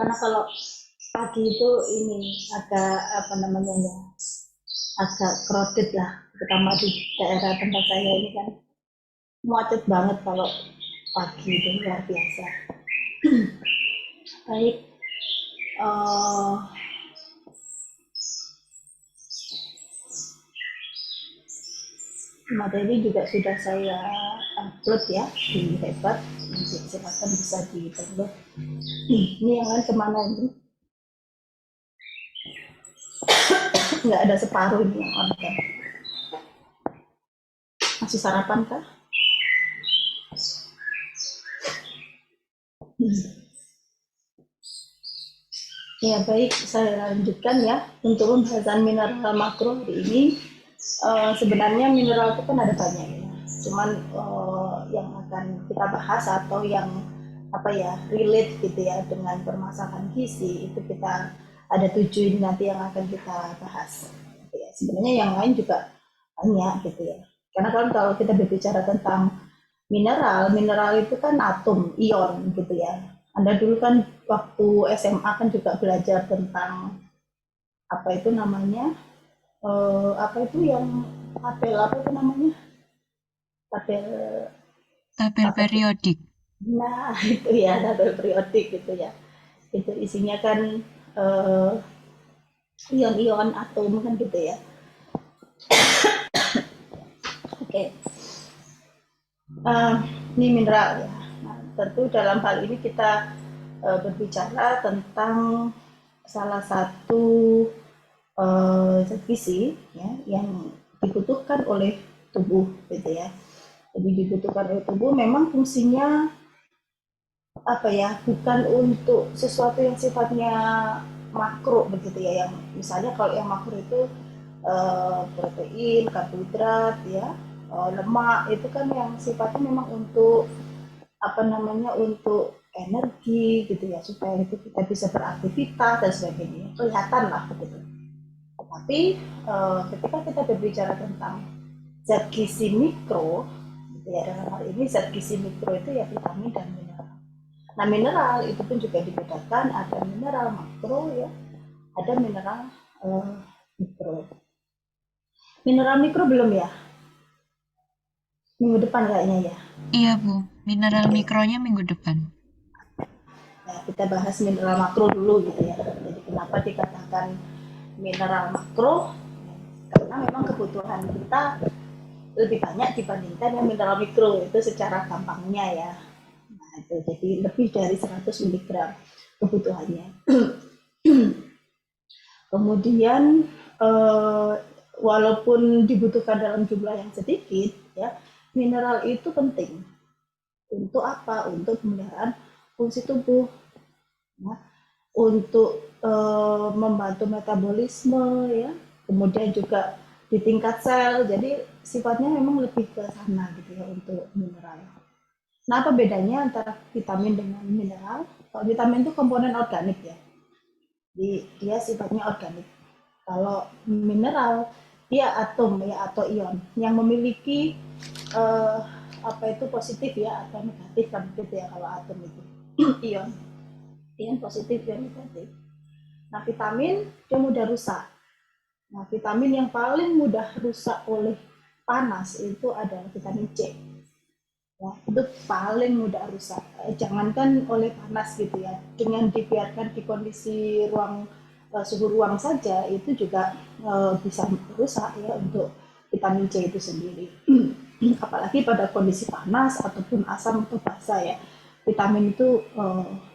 Karena kalau pagi itu ini agak apa namanya ya, agak crowded lah, terutama di daerah tempat saya ini kan macet banget kalau pagi itu luar biasa. Baik, eh, materi juga sudah saya upload ya di Hebat, nanti silakan bisa di download. Ini yang lain kemana ini? Nggak ada separuh ini yang on kan? Masih sarapan kah? Ya baik, saya lanjutkan ya. Untuk pembahasan mineral makro hari ini, sebenarnya mineral itu kan ada banyak ya. Cuman yang akan kita bahas atau yang apa ya relate gitu ya dengan permasalahan gizi itu kita ada 7 nanti yang akan kita bahas. Gitu ya. Sebenarnya yang lain juga banyak gitu ya. Karena kalau kita berbicara tentang mineral, mineral itu kan atom, ion gitu ya. Anda dulu kan waktu SMA kan juga belajar tentang apa itu namanya, apa itu yang tabel apa itu namanya, tabel Tabel apa tuh? periodik. Nah itu ya tabel periodik gitu ya. Itu isinya kan eh, ion-ion atom kan gitu ya. Oke, uh, ini mineral ya. Nah, tentu dalam hal ini kita berbicara tentang salah satu zat gizi ya, yang dibutuhkan oleh tubuh gitu ya. Jadi dibutuhkan oleh tubuh memang fungsinya apa ya, bukan untuk sesuatu yang sifatnya makro begitu ya, yang misalnya kalau yang makro itu protein, karbohidrat ya, lemak itu kan yang sifatnya memang untuk apa namanya, untuk energi gitu ya, supaya itu kita bisa beraktivitas dan sebagainya, kelihatan lah begitu. Tapi ketika kita berbicara tentang zat gizi mikro, gitu ya, dalam hal ini zat gizi mikro itu ya vitamin dan mineral. Nah mineral itu pun juga dibedakan, ada mineral makro ya, ada mineral mikro. Mineral mikro belum ya? Minggu depan kayaknya ya. Iya, Bu. Mineral Oke, mikronya minggu depan. nah, kita bahas mineral makro dulu gitu ya. Jadi kenapa dikatakan mineral makro? Karena memang kebutuhan kita lebih banyak dibandingkan yang mineral mikro itu secara gampangnya ya. Nah, itu jadi lebih dari 100 miligram kebutuhannya. Kemudian eh, walaupun dibutuhkan dalam jumlah yang sedikit ya, mineral itu penting untuk apa? Untuk pemeliharaan fungsi tubuh, ya, untuk membantu metabolisme ya, kemudian juga di tingkat sel. Jadi sifatnya memang lebih ke sana gitu ya untuk mineral. Nah, apa bedanya antara vitamin dengan mineral? Kalau vitamin itu komponen organik ya, jadi dia sifatnya organik. Kalau mineral dia atom ya atau ion yang memiliki eh, apa itu positif ya atau negatif kan gitu ya kalau atom itu. Ion, ion positif dan negatif. Nah vitamin dia mudah rusak. Nah vitamin yang paling mudah rusak oleh panas itu adalah vitamin C. Ya, itu paling mudah rusak. Jangankan oleh panas gitu ya, dengan dibiarkan di kondisi ruang suhu ruang saja itu juga bisa rusak ya untuk vitamin C itu sendiri. Apalagi pada kondisi panas ataupun asam atau basah ya, vitamin itu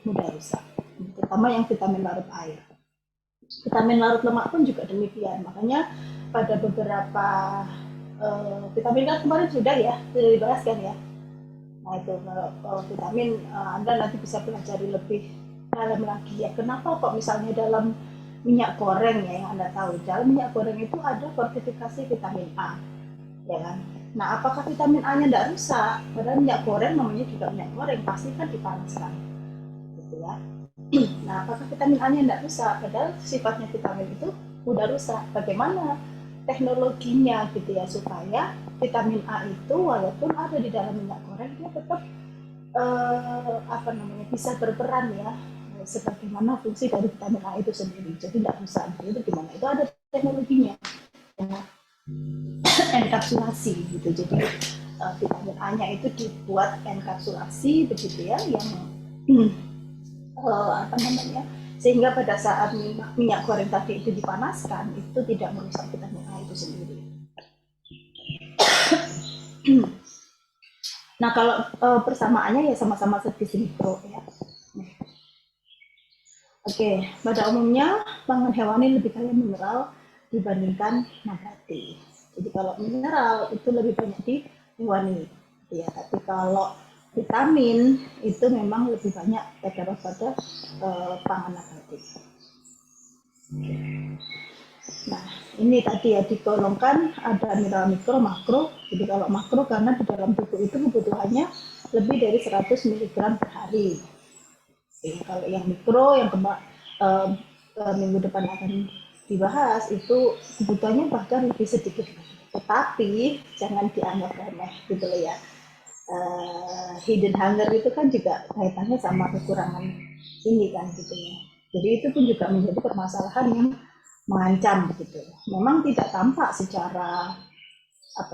mudah rusak. Terutama yang vitamin larut air. Vitamin larut lemak pun juga demikian. Makanya pada beberapa vitamin kan kemarin sudah dibahas kan ya. Nah itu kalau vitamin Anda nanti bisa pelajari lebih dalam lagi ya. Kenapa kok misalnya dalam minyak goreng ya, yang Anda tahu dalam minyak goreng itu ada fortifikasi vitamin A, ya kan? Nah apakah vitamin A-nya tidak rusak? Padahal minyak goreng namanya juga minyak goreng, pasti kan dipanaskan, gitu ya. Nah apakah vitamin A-nya tidak rusak? Padahal sifatnya vitamin itu mudah rusak. Bagaimana teknologinya gitu ya supaya vitamin A itu walaupun ada di dalam minyak goreng dia tetap apa namanya bisa berperan ya sebagaimana fungsi dari vitamin A itu sendiri. Jadi nggak bisa itu gimana? Itu ada teknologinya, ya, enkapsulasi gitu. Jadi vitamin A-nya itu dibuat enkapsulasi begitu ya, yang apa namanya, sehingga pada saat minyak goreng tadi itu dipanaskan itu tidak merusak vitamin A itu sendiri. Nah kalau persamaannya ya sama-sama zat gizi mikro ya. Oke, pada umumnya pangan hewani lebih kaya mineral dibandingkan nabati. Jadi kalau mineral itu lebih banyak di hewani, ya. Tapi kalau vitamin itu memang lebih banyak terdapat pada pangan nabati. Nah, ini tadi ya digolongkan ada mineral mikro, makro. Jadi kalau makro karena di dalam tubuh itu kebutuhannya lebih dari 100 mg per hari. Kalau yang mikro yang minggu depan akan dibahas itu kebutuhannya bahkan lebih sedikit, tetapi jangan dianggap remeh gitu loh ya. Hidden hunger itu kan juga kaitannya sama kekurangan ini kan gitu ya. Jadi itu pun juga menjadi permasalahan yang mengancam gitu. Memang tidak tampak secara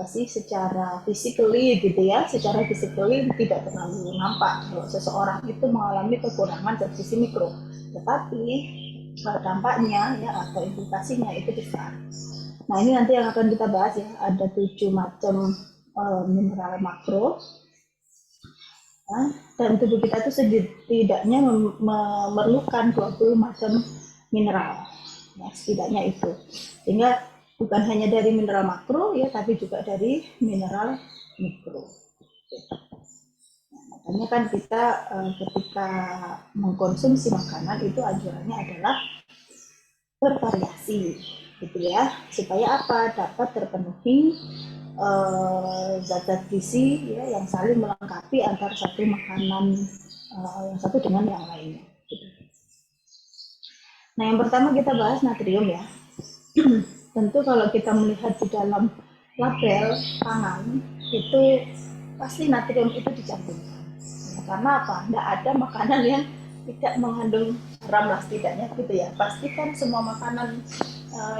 secara physically gitu ya, secara physically tidak terlalu nampak kalau seseorang itu mengalami kekurangan zat gizi mikro, tetapi dampaknya ya atau implikasinya itu besar. Nah ini nanti yang akan kita bahas ya, ada 7 macam mineral makro, dan tubuh kita itu setidaknya memerlukan 20 macam mineral, ya, setidaknya itu, sehingga bukan hanya dari mineral makro ya, tapi juga dari mineral mikro. Nah, makanya kan kita ketika mengkonsumsi makanan itu anjurannya adalah bervariasi, gitu ya, supaya apa? Dapat terpenuhi zat-zat gizi ya, yang saling melengkapi antara satu makanan yang satu dengan yang lainnya. Gitu. Nah, yang pertama kita bahas natrium ya. Tentu kalau kita melihat di dalam label pangan itu pasti natrium itu dicantumkan. Ya, karena apa? Tidak ada makanan yang tidak mengandung garam lah setidaknya gitu ya. Pastikan semua makanan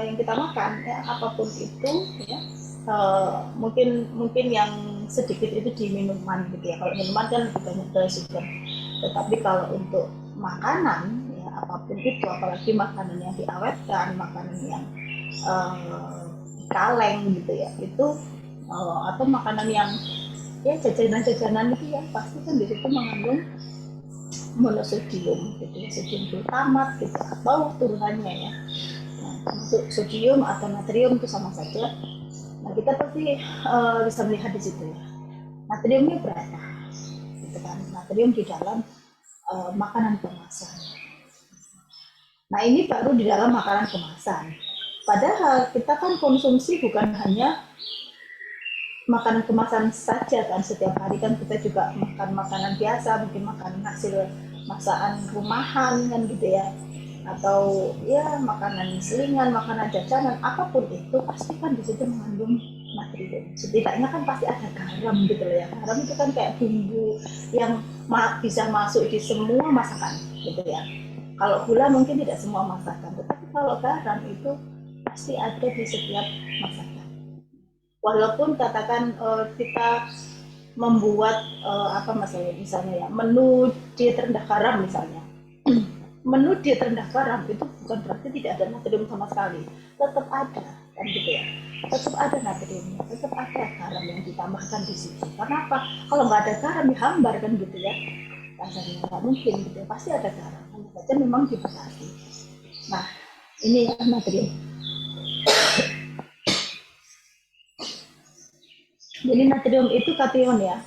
yang kita makan ya, apapun itu ya, mungkin yang sedikit itu di minuman gitu ya. Kalau minuman kan lebih banyak ke sugar. Tetapi kalau untuk makanan ya, apapun itu, apalagi makanan yang diawetkan, makanan yang kaleng gitu ya, itu atau makanan yang ya jajanan-jajanan itu ya, pasti kan di situ mengandung monosodium gitu ya, sodium glutamat gitu atau turunannya ya. Nah, termasuk sodium atau natrium itu sama saja. Nah, kita pasti bisa melihat di situ ya, natriumnya berapa gitu kan, natrium di dalam makanan kemasan. Nah, ini baru di dalam makanan kemasan. Padahal kita kan konsumsi bukan hanya makanan kemasan saja kan, setiap hari kan kita juga makan makanan biasa, mungkin makan hasil masakan rumahan kan gitu ya, atau ya makanan selingan, makanan jajanan, apapun itu pasti kan di situ mengandung natrium. Setidaknya kan pasti ada garam gitu loh ya. Garam itu kan kayak bumbu yang bisa masuk di semua masakan gitu ya. Kalau gula mungkin tidak semua masakan, tetapi kalau garam itu pasti ada di setiap masakan. Walaupun katakan kita membuat misalnya ya, menu diet rendah garam misalnya. Menu diet rendah garam itu bukan berarti tidak ada natrium sama sekali. Tetap ada kan gitu ya. Tetap ada natriumnya, tetap ada garam yang ditambahkan di situ. Karena apa? Kalau nggak ada garam dihambar kan gitu ya. Rasanya nggak mungkin gitu ya. Pasti ada garam. Hanya saja memang dibatasi. Nah, ini ya natrium. Jadi natrium itu kation ya,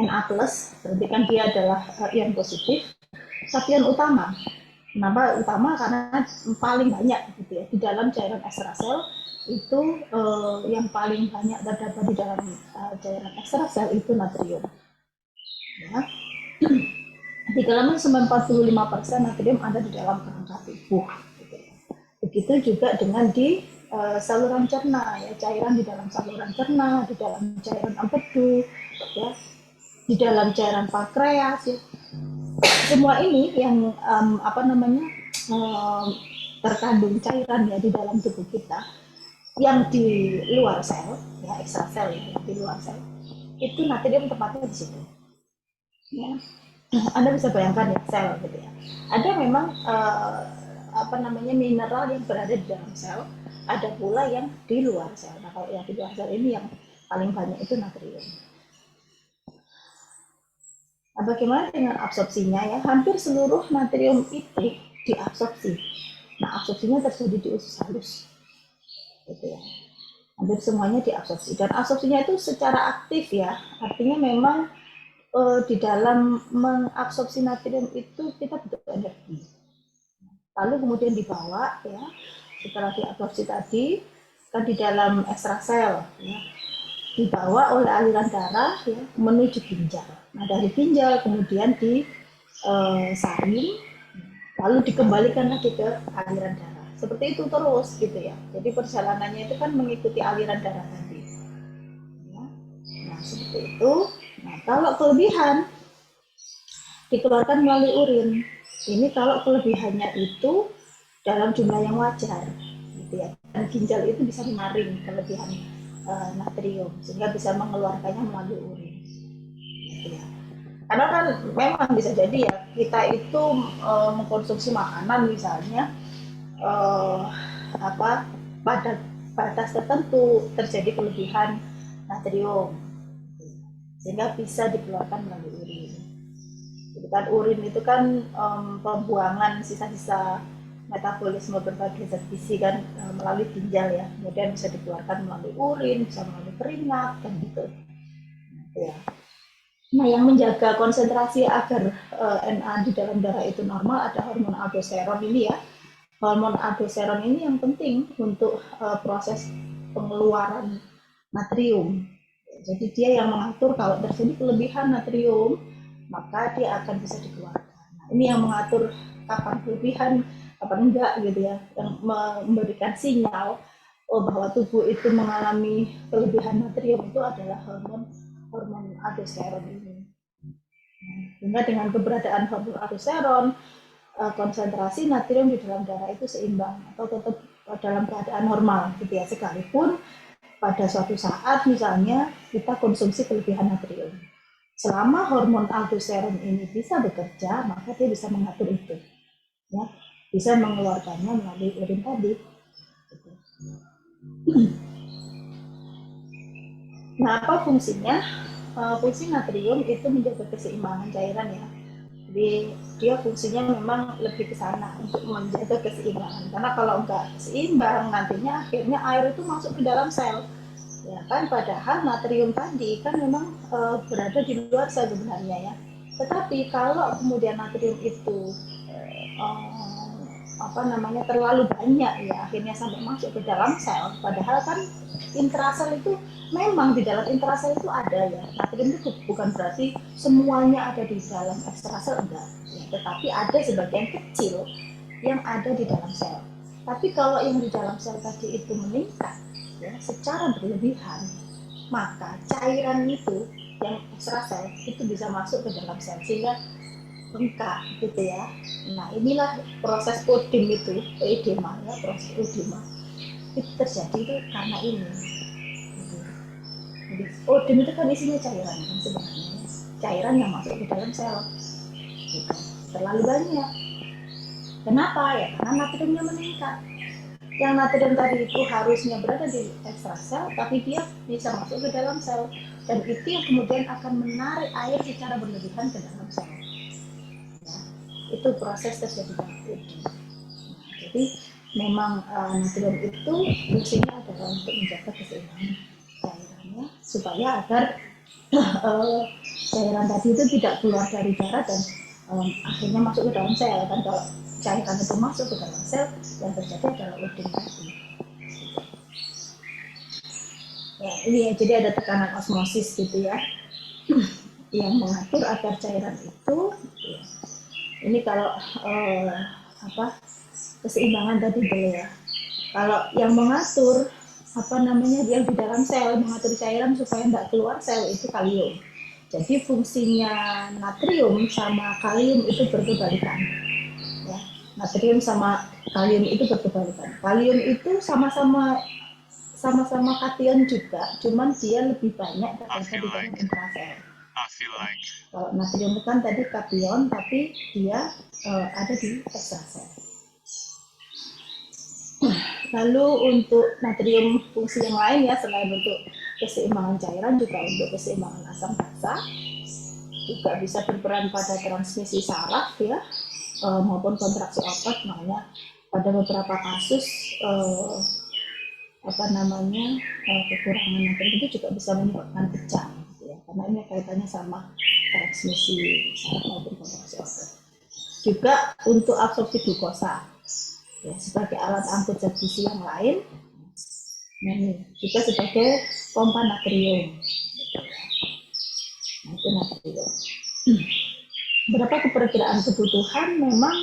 Na+, berarti kan dia adalah ion positif. Kation utama, kenapa utama? Karena paling banyak gitu ya, di dalam cairan ekstrasel itu yang paling banyak terdapat di dalam cairan ekstrasel itu natrium. Ya. Di dalam 45% natrium ada di dalam kerangka tubuh. Gitu. Begitu juga dengan di saluran cerna ya, cairan di dalam saluran cerna, di dalam cairan empedu ya, di dalam cairan pankreas ya, Semua ini yang apa namanya terkandung cairan ya di dalam tubuh kita, yang di luar sel, ya ekstra sel itu di luar sel, itu natrium tempatnya di situ. Ya. Anda bisa bayangkan ya sel gitu ya. Ada memang apa namanya mineral yang berada di dalam sel, ada pula yang di luar sel. Nah kalau yang di luar sel ini yang paling banyak itu natrium. Nah, bagaimana dengan absorpsinya ya? Hampir seluruh natrium itu diabsorpsi. Nah, absorpsinya terjadi di usus halus, gitu ya. Hampir semuanya diabsorpsi dan absorpsinya itu secara aktif ya. Artinya memang di dalam mengabsorpsi natrium itu kita butuh energi. Lalu kemudian dibawa ya, setelah diabsorpsi tadi kan di dalam ekstrasel ya, dibawa oleh aliran darah ya, menuju ginjal. Nah dari ginjal kemudian disaring, lalu dikembalikan lagi ke aliran darah. Seperti itu terus gitu ya. Jadi perjalanannya itu kan mengikuti aliran darah tadi. Ya. Nah seperti itu. Nah kalau kelebihan dikeluarkan melalui urin. Ini kalau kelebihannya itu dalam jumlah yang wajar, gitu ya. Dan ginjal itu bisa menyaring kelebihan natrium sehingga bisa mengeluarkannya melalui urin, gitu ya. Karena kan memang bisa jadi ya kita itu mengkonsumsi makanan misalnya apa pada batas tertentu terjadi kelebihan natrium sehingga bisa dikeluarkan melalui urin. Jadi kan urin itu kan pembuangan sisa-sisa metabolisme berbagai zat gizi kan melalui ginjal ya, kemudian bisa dikeluarkan melalui urin, bisa melalui keringat kan gitu. Ya. Nah yang menjaga konsentrasi agar Na di dalam darah itu normal ada hormon aldosteron ini ya. Hormon aldosteron ini yang penting untuk proses pengeluaran natrium. Jadi dia yang mengatur kalau terjadi kelebihan natrium maka dia akan bisa dikeluarkan. Nah, ini yang mengatur kapan kelebihan, kapan enggak gitu ya, yang memberikan sinyal bahwa tubuh itu mengalami kelebihan natrium itu adalah hormon aldosteron ini. Sehingga dengan keberadaan hormon aldosteron, konsentrasi natrium di dalam darah itu seimbang atau tetap dalam keadaan normal gitu ya, sekalipun pada suatu saat misalnya kita konsumsi kelebihan natrium. Selama hormon aldosteron ini bisa bekerja, maka dia bisa mengatur itu, ya, bisa mengeluarkannya melalui urin tadi. Nah, apa fungsinya? Fungsi natrium itu menjaga keseimbangan cairan ya. Jadi dia fungsinya memang lebih ke sana untuk menjaga keseimbangan. Karena kalau enggak seimbang, nantinya akhirnya air itu masuk ke dalam sel. Ya kan, padahal natrium tadi kan memang berada di luar sel sebenarnya ya. Tetapi kalau kemudian natrium itu apa namanya terlalu banyak ya, akhirnya sampai masuk ke dalam sel, padahal kan intrasel itu memang di dalam intrasel itu ada ya, natrium itu bukan berarti semuanya ada di dalam ekstrasel, enggak ya, tetapi ada sebagian kecil yang ada di dalam sel. Tapi kalau yang di dalam sel tadi itu meningkat ya secara berlebihan, maka cairan itu yang ekstrasel itu bisa masuk ke dalam sel sehingga bengkak gitu ya. Nah inilah proses odem itu, edema ya, proses edema itu terjadi itu karena ini. Gitu. Jadi odem itu kan isinya cairan kan sebenarnya, cairan yang masuk ke dalam sel. Gitu. Terlalu banyak. Kenapa ya? Karena natriumnya meningkat. Yang natrium tadi itu harusnya berada di ekstrasel, tapi dia bisa masuk ke dalam sel dan itu yang kemudian akan menarik air secara berlebihan ke dalam sel. Itu proses terjadinya odem. Nah, jadi memang natrium itu fungsinya adalah untuk menjaga keseimbangan cairannya supaya agar cairan tadi itu tidak keluar dari darah dan akhirnya masuk ke dalam sel. Kan kalau cairan itu masuk ke dalam sel, yang terjadi adalah odem tadi. Ya, ini ya, jadi ada tekanan osmosis gitu ya yang mengatur agar cairan itu ya, ini kalau keseimbangan tadi dulu ya. Kalau yang mengatur yang di dalam sel mengatur cairan supaya tidak keluar sel itu kalium. Jadi fungsinya natrium sama kalium itu berkebalikan. Ya, natrium sama kalium itu berkebalikan. Kalium itu sama-sama kation juga, cuman dia lebih banyak terdapat di dalam intrasel. Kalau natrium itu kan tadi kation, tapi dia ada di ekstrasel. Lalu untuk natrium fungsi yang lain ya, selain untuk keseimbangan cairan, juga untuk keseimbangan asam basa, juga bisa berperan pada transmisi saraf ya, maupun kontraksi otot. Makanya pada beberapa kasus kekurangan natrium itu juga bisa menyebabkan kejang gitu ya, karena ini kaitannya sama transmisi saraf maupun kontraksi otot. Juga untuk absorpsi glukosa ya, sebagai alat angkut zat gizi yang lain. Nah, ini juga sebagai pompa natrium. Nah, itu natrium. Berapa keperkiraan kebutuhan? Memang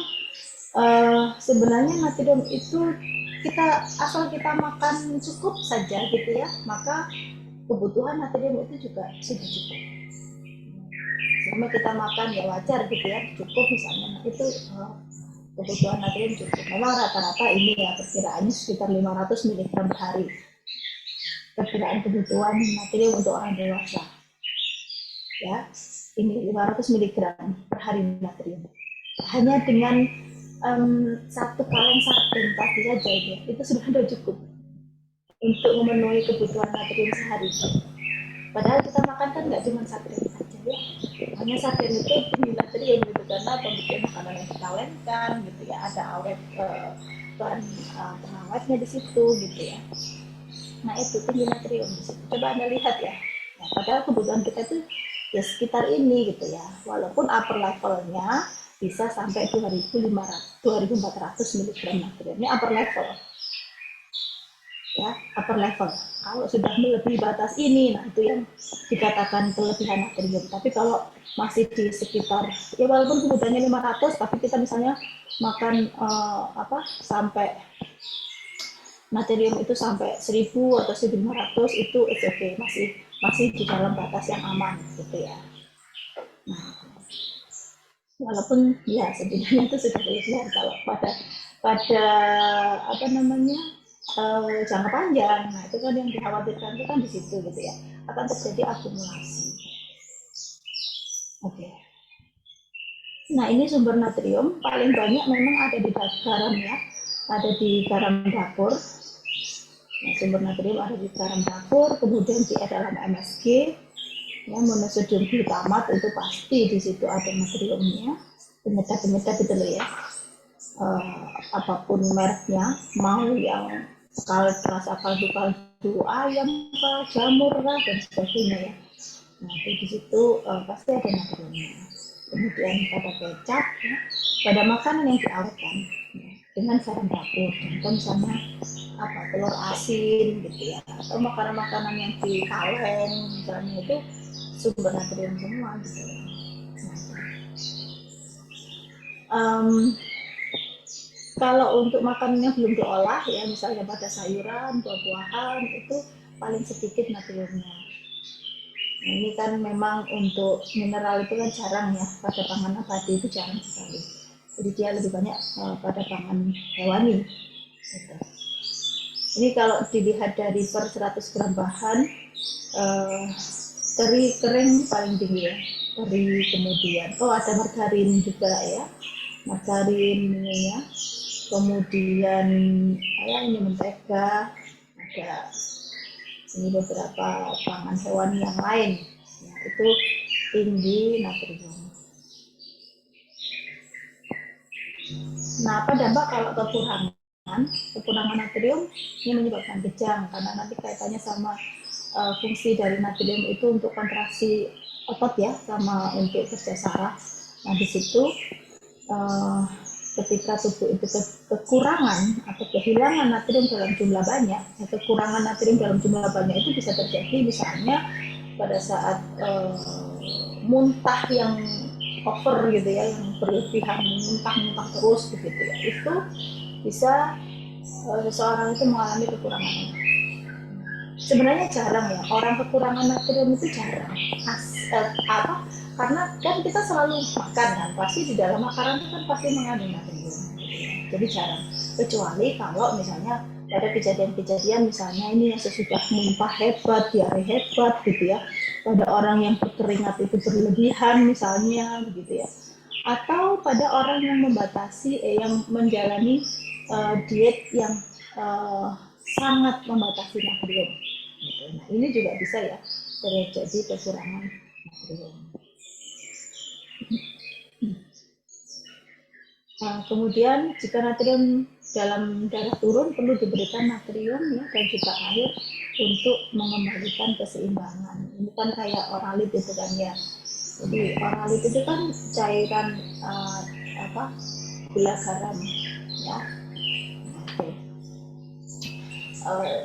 sebenarnya natrium itu asal kita makan cukup saja gitu ya, maka kebutuhan natrium itu juga sudah cukup. Selama kita makan ya wajar gitu ya, cukup misalnya, itu kebutuhan natrium cukup. Memang rata-rata ini ya perkiraannya sekitar 500 mg per hari. Perkiraan kebutuhan natrium untuk orang dewasa. Ya, ini 500 mg per hari natrium. Hanya dengan satu kaleng sarden tadi saja itu sudah cukup untuk memenuhi kebutuhan natrium sehari. Padahal kita makan kan nggak cuma sarden saja ya. Hanya sarden itu tinggi natrium gitu, karena pembuatan makanan yang dikawinkan gitu ya, ada awet bahan pengawetnya di situ gitu ya. Nah itu tinggi natrium di situ. Coba Anda lihat ya. Nah, padahal kebutuhan kita itu ya sekitar ini gitu ya. Walaupun upper levelnya bisa sampai 2.400 mg natrium. Ini upper level. Ya, upper level. Kalau sudah melebihi batas ini, nah itu yang dikatakan kelebihan natrium. Tapi kalau masih di sekitar, ya walaupun kebutuhannya 500, tapi kita misalnya makan sampai natrium itu sampai 1000 atau 1500, itu it's okay, masih di dalam batas yang aman gitu ya. Nah, walaupun ya sebenarnya itu sudah berlebihan kalau pada jangka panjang. Nah itu kan yang dikhawatirkan itu kan di situ gitu ya, akan terjadi akumulasi. Oke. Nah ini sumber natrium paling banyak memang ada di garam ya, ada di garam dapur. Nah, sumber natrium ada di garam dapur, kemudian di dalam MSG, ya, monosodium glutamat itu pasti di situ ada natriumnya, penyedap itu loh ya, apapun mereknya, mau yang rasa kaldu ayam, jamur dan sebagainya ya. Nah itu di situ pasti ada natriumnya. Kemudian pada kecap, ya, pada makanan yang diawetkan ya, dengan garam dapur, contoh misalnya telur asin gitu ya, atau makanan-makanan yang di kaleng misalnya, itu sumber natrium semua gitu. Kalau untuk makanan yang belum diolah ya, misalnya pada sayuran, buah-buahan, itu paling sedikit natriumnya. Nah, ini kan memang untuk mineral itu kan jarang ya, pada pangan nabati itu jarang sekali. Jadi dia lebih banyak pada pangan hewani. Gitu. Ini kalau dilihat dari per 100 gram bahan, teri kering paling tinggi ya. Teri, kemudian ada margarin juga ya, margarin ini ya. Kemudian ini mentega, ada ini beberapa pangan hewani yang lain ya, itu tinggi natrium. Nah apa dampak kalau kekurangan natrium? Ini menyebabkan kejang, karena nanti kaitannya sama fungsi dari natrium itu untuk kontraksi otot ya, sama untuk kerja saraf. Nah di situ ketika tubuh itu kekurangan atau kehilangan natrium dalam jumlah banyak, kekurangan natrium dalam jumlah banyak itu bisa terjadi misalnya pada saat muntah yang over gitu ya, yang berlebihan, muntah terus begitu ya, itu bisa seseorang itu mengalami kekurangan. Sebenarnya jarang ya, orang kekurangan natrium itu jarang, karena kan kita selalu makan kan, pasti di dalam makanan itu kan pasti mengandung natrium. Jadi jarang, kecuali kalau misalnya ada kejadian-kejadian misalnya ini yang sesudah muntah hebat, diare hebat gitu ya, pada orang yang berkeringat itu berlebihan misalnya begitu ya, atau pada orang yang membatasi yang menjalani diet yang sangat membatasi natrium. Nah, ini juga bisa ya terjadi kekurangan natrium. Nah, kemudian jika natrium dalam darah turun perlu diberikan natrium ya, dan juga air untuk mengembalikan keseimbangan. Ini kan kayak oralit itu kan ya. Jadi oralit itu kan cairan gula garam ya. Oke.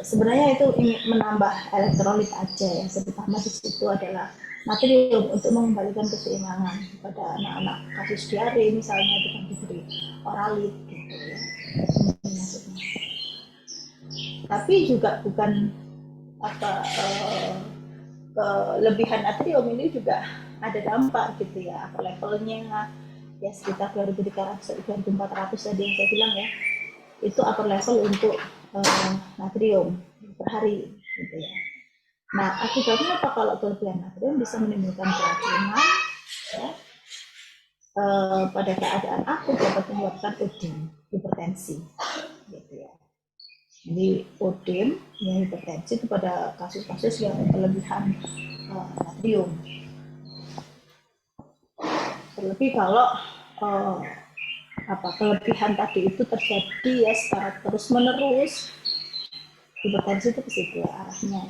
Sebenarnya itu ingin menambah elektrolit aja ya, terutama di situ adalah natrium untuk mengembalikan keseimbangan pada anak-anak kasus diare misalnya dengan diberi oralit gitu ya. Tapi juga bukan kelebihan natrium ini juga ada dampak gitu ya, levelnya ya sekitar 2300-2400 tadi yang saya bilang ya, itu upper level untuk natrium per hari gitu ya. Nah, akibatnya apa kalau kelebihan natrium? Bisa menimbulkan keracunan ya, pada keadaan akut dapat menyebabkan ödem, hipertensi gitu ya. Jadi ödem ya, hipertensi itu pada kasus-kasus yang kelebihan natrium. Terlebih kalau kelebihan tadi itu terjadi ya secara terus menerus, hipertensi itu ke situ arahnya.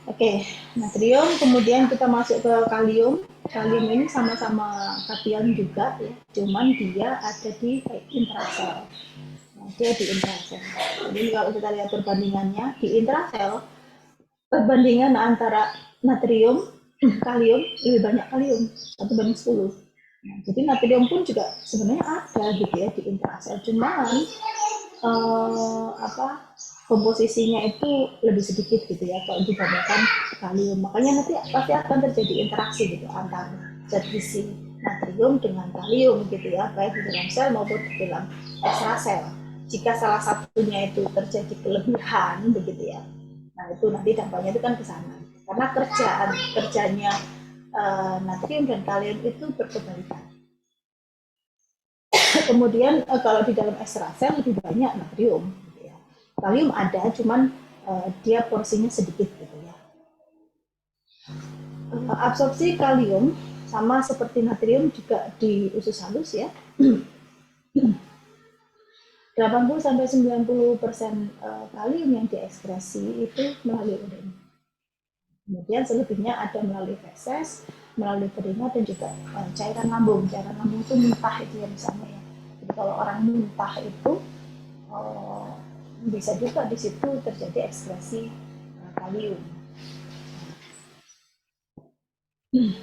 Oke, natrium, kemudian kita masuk ke kalium. Kalium ini sama-sama kation juga ya, cuman dia ada di intrasel. Nah, dia di intrasel. Jadi kalau kita lihat perbandingannya di intrasel, perbandingan antara natrium, kalium lebih banyak kalium 1:10. Nah, jadi natrium pun juga sebenarnya ada gitu ya di intrasel, cuman komposisinya itu lebih sedikit gitu ya kalau dibandingkan kalium. Makanya nanti pasti akan terjadi interaksi gitu antara zat gizi natrium dengan kalium gitu ya, baik di dalam sel maupun di dalam ekstrasel. Jika salah satunya itu terjadi kelebihan begitu ya, nah itu nanti dampaknya itu kan ke sana. Karena kerjanya natrium dan kalium itu berkebalikan. Kemudian kalau di dalam ekstrasel lebih banyak natrium. Kalium ada, cuman dia porsinya sedikit gitu ya. Absorpsi kalium sama seperti natrium juga di usus halus ya. 80-90% kalium yang diekskresi itu melalui urin. Kemudian selebihnya ada melalui feses, melalui keringat, dan juga cairan lambung. Cairan lambung itu muntah itu ya misalnya ya. Jadi kalau orang muntah itu bisa juga di situ terjadi ekskresi kalium.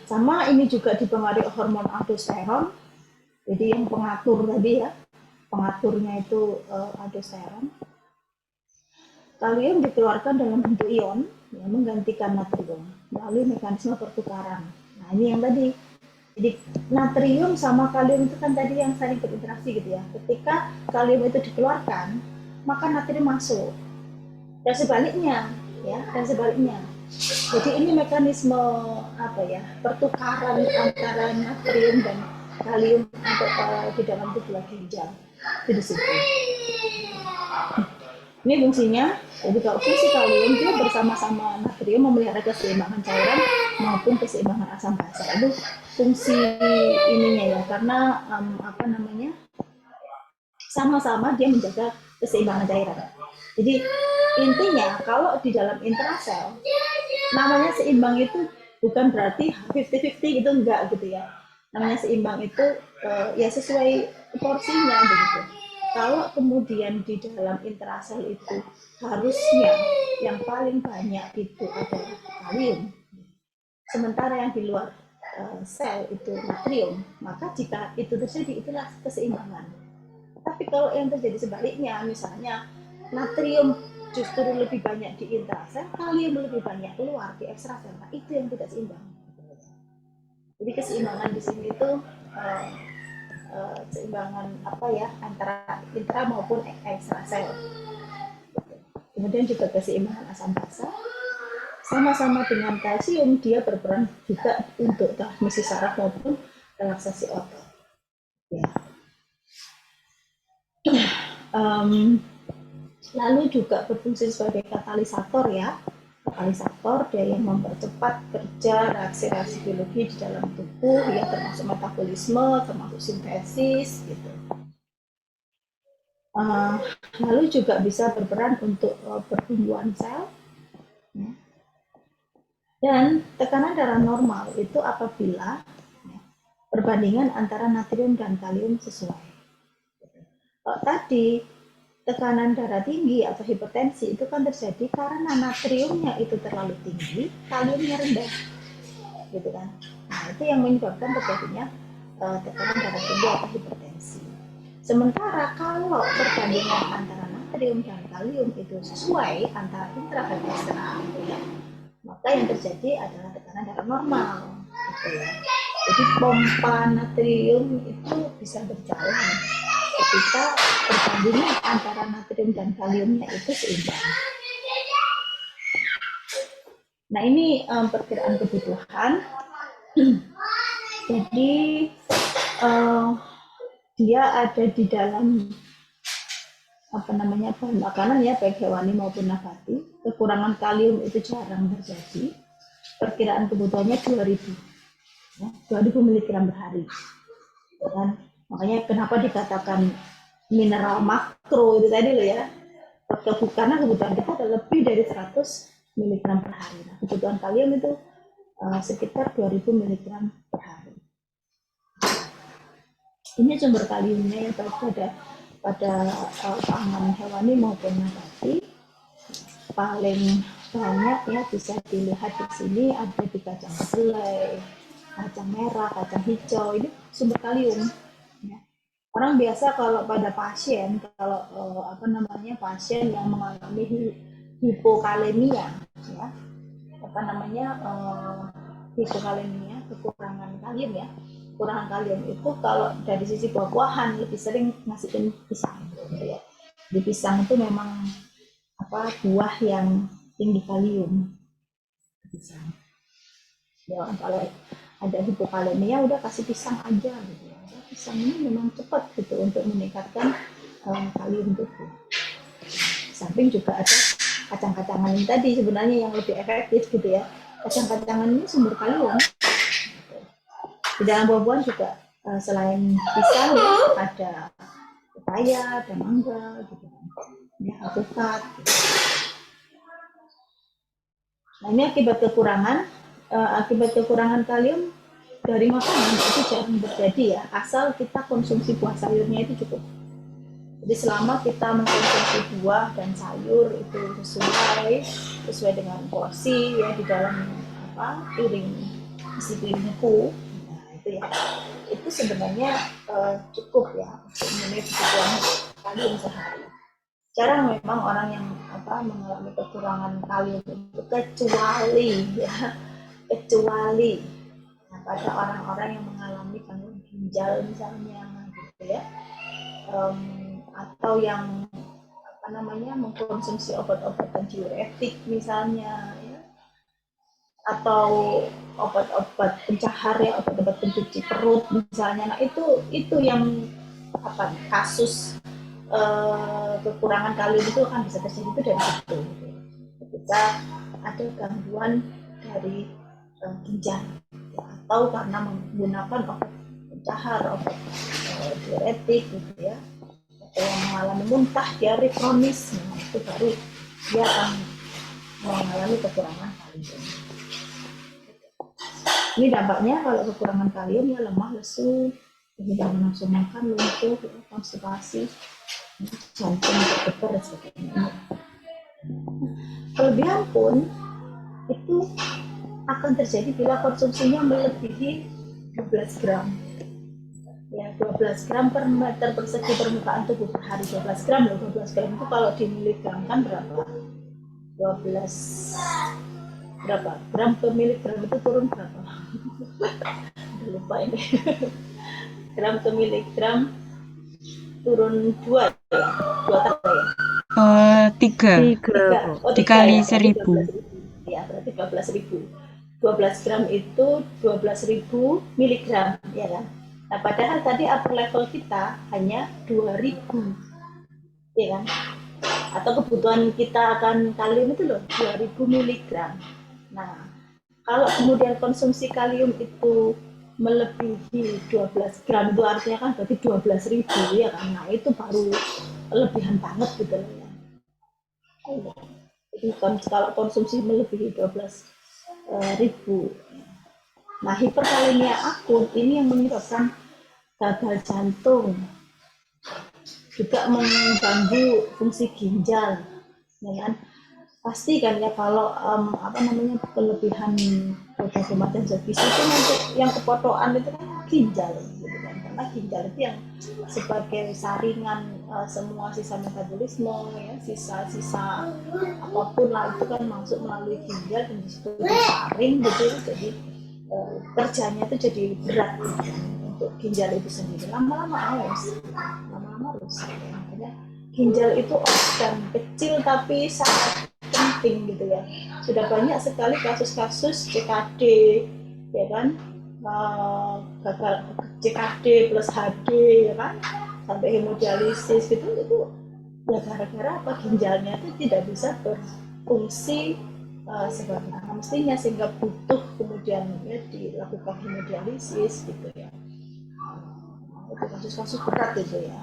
Sama ini juga dipengaruhi hormon aldosteron. Jadi yang pengatur tadi ya, pengaturnya itu aldosteron. Kalium dikeluarkan dalam bentuk ion yang menggantikan natrium melalui mekanisme pertukaran. Nah ini yang tadi. Jadi natrium sama kalium itu kan tadi yang saling berinteraksi gitu ya. Ketika kalium itu dikeluarkan, maka natrium masuk. Dan sebaliknya, ya, dan sebaliknya. Jadi ini mekanisme pertukaran antara natrium dan kalium untuk di dalam tubuh ginjal. Itu di situ. Ini fungsinya. Jadi kalau fungsi kalium dia bersama-sama natrium memelihara keseimbangan cairan maupun keseimbangan asam basa. Itu fungsi ininya ya, karena sama-sama dia menjaga keseimbangan cairan. Jadi intinya kalau di dalam intrasel namanya seimbang itu bukan berarti 50-50 gitu, enggak gitu ya. Namanya seimbang itu ya sesuai porsinya begitu. Kalau kemudian di dalam intrasel itu harusnya yang paling banyak itu adalah kalium, sementara yang di luar sel itu natrium, maka jika itu terjadi itulah keseimbangan. Tapi kalau yang terjadi sebaliknya, misalnya natrium justru lebih banyak di intrasel, kalium lebih banyak keluar di ekstrasel. Nah, itu yang tidak seimbang. Jadi keseimbangan di sini itu seimbangan apa ya antara intra maupun ekstrasel. Kemudian juga keseimbangan asam basa. Sama-sama dengan kalsium, dia berperan juga untuk transmisi saraf maupun relaksasi otot. Ya. Lalu juga berfungsi sebagai katalisator ya. Katalisator dia yang mempercepat kerja reaksi-reaksi biologi di dalam tubuh ya, termasuk metabolisme, termasuk sintesis gitu. Lalu juga bisa berperan untuk pertumbuhan sel. Ya. Dan tekanan darah normal itu apabila perbandingan antara natrium dan kalium sesuai. Tadi tekanan darah tinggi atau hipertensi itu kan terjadi karena natriumnya itu terlalu tinggi, kaliumnya rendah, gitu kan. Nah, itu yang menyebabkan terjadinya tekanan darah tinggi atau hipertensi. Sementara kalau perbandingan antara natrium dan kalium itu sesuai antara intra dan ekstra, gitu ya, maka yang terjadi adalah tekanan darah normal, gitu ya. Jadi pompa natrium itu bisa berjalan ketika perbandingan antara natrium dan kaliumnya itu seimbang. Nah, ini perkiraan kebutuhan. Jadi dia ada di dalam bahan makanan ya, baik hewani maupun nabati. Kekurangan kalium itu jarang terjadi. Perkiraan kebutuhannya 2000 ya, 2000 mg per hari. Dan makanya kenapa dikatakan mineral makro itu tadi loh ya, karena kebutuhan kita ada lebih dari 100 mg per hari. Nah, kebutuhan kalium itu sekitar 2000 mg per hari. Ini sumber kaliumnya yang baik pada pangan hewani maupun nabati. Paling banyak ya bisa dilihat di sini ada di kacang selai, kacang merah, kacang hijau, ini sumber kalium. Ya. Orang biasa kalau pada pasien, kalau pasien yang mengalami hipokalemia, ya, hipokalemia, kekurangan kalium ya. Kekurangan kalium itu kalau dari sisi buah-buahan lebih sering ngasihin pisang, gitu ya. Di pisang itu memang buah yang tinggi kalium. Pisang. Ya, kalau ada hipokalemia udah kasih pisang aja gitu ya. Pisang ini memang cepat gitu untuk meningkatkan kalium tubuh. Samping juga ada kacang-kacangan ini tadi sebenarnya yang lebih efektif gitu ya. Kacang-kacangan ini sumber kalium. Di dalam buah-buahan juga selain pisang ya, ada pepaya, ada mangga gitu kan. Ya, alpukat gitu. Nah, ini akibat kekurangan kalium dari makanan itu jarang terjadi ya, asal kita konsumsi buah sayurnya itu cukup. Jadi selama kita mengkonsumsi buah dan sayur itu sesuai dengan porsi ya di dalam piring isi piringku, nah itu ya, itu sebenarnya cukup ya untuk memenuhi kebutuhan kalium sehari. Jarang memang orang yang mengalami kekurangan kalium itu kecuali pada orang-orang yang mengalami gangguan ginjal misalnya gitu ya, atau yang mengkonsumsi obat-obatan diuretik misalnya ya, atau obat-obat pencahar ya, obat-obat pencuci perut misalnya. Nah, itu yang kasus kekurangan kalium itu akan bisa terjadi itu dari situ gitu. Ketika ada gangguan dari ginjal ya, atau karena menggunakan obat pencahar, obat diuretik gitu ya, atau yang mengalami muntah, diare kronis, nah, itu baru dia akan mengalami kekurangan kalium. Ini dampaknya kalau kekurangan kalium ya lemah, lesu, tidak nafsu makan, lumpuh, konstipasi, jantung berdebar dan sebagainya. Kelebihan pun itu akan terjadi bila konsumsinya melebihi 12 gram. Ya, 12 gram per meter persegi permukaan tubuh per hari. 12 gram loh, 12 gram itu kalau dimiligram kan berapa? 12 berapa gram per miligram itu turun berapa? Udah lupa ini. Gram per miligram turun 2 ya, 2 tambah ya. 3 Tiga, oh 3 dikali ya, berarti 1000. 12.000. Ya, berarti 12.000. 12 gram itu 12.000 miligram, ya kan? Nah, padahal tadi upper level kita hanya 2.000, ya kan? Atau kebutuhan kita akan kalium itu loh 2.000 miligram. Nah, kalau kemudian konsumsi kalium itu melebihi 12 gram, itu artinya kan berarti 12.000 ya kan? Nah, itu baru lebihan banget gitu loh ya. Jadi kalau konsumsi melebihi 12.000. Nah, hiperkalemia akut ini yang menyebabkan gagal jantung, juga mengganggu fungsi ginjal, ya kan? Pasti kan ya kalau kelebihan berbagai macam zat gizi itu nanti yang kepotokan itu kan ginjal, gitu kan? Karena ginjal itu yang sebagai saringan semua sisa metabolisme, ya, sisa-sisa apapun lah itu kan masuk melalui ginjal dan disitu disaring gitu, jadi kerjanya itu jadi berat gitu, untuk ginjal itu sendiri. Lama-lama rusak ya. Makanya ginjal itu organ kecil tapi sangat penting gitu ya. Sudah banyak sekali kasus-kasus CKD, ya kan, gagal CKD plus HD, ya kan, sampai hemodialisis gitu, itu ya gara-gara apa, ginjalnya itu tidak bisa berfungsi sebagaimana mestinya, sehingga butuh kemudian ya dilakukan hemodialisis gitu ya. Itu kasus-kasus berat itu ya.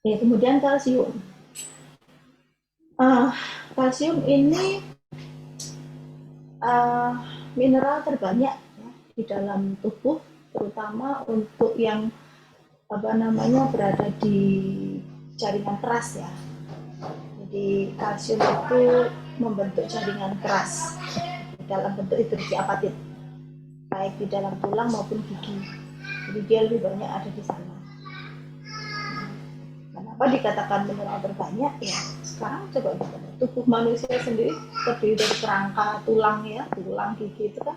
Ya, kemudian kalsium. Kalsium ini mineral terbanyak ya, di dalam tubuh, terutama untuk yang berada di jaringan keras ya. Jadi kalsium itu membentuk jaringan keras dalam bentuk hidroksi apatit, baik di dalam tulang maupun gigi. Jadi dia lebih banyak ada di sana. Kenapa dikatakan mineral terbanyak ya? Sekarang coba kita lihat, tubuh manusia sendiri terdiri dari kerangka tulang ya, tulang gigi itu kan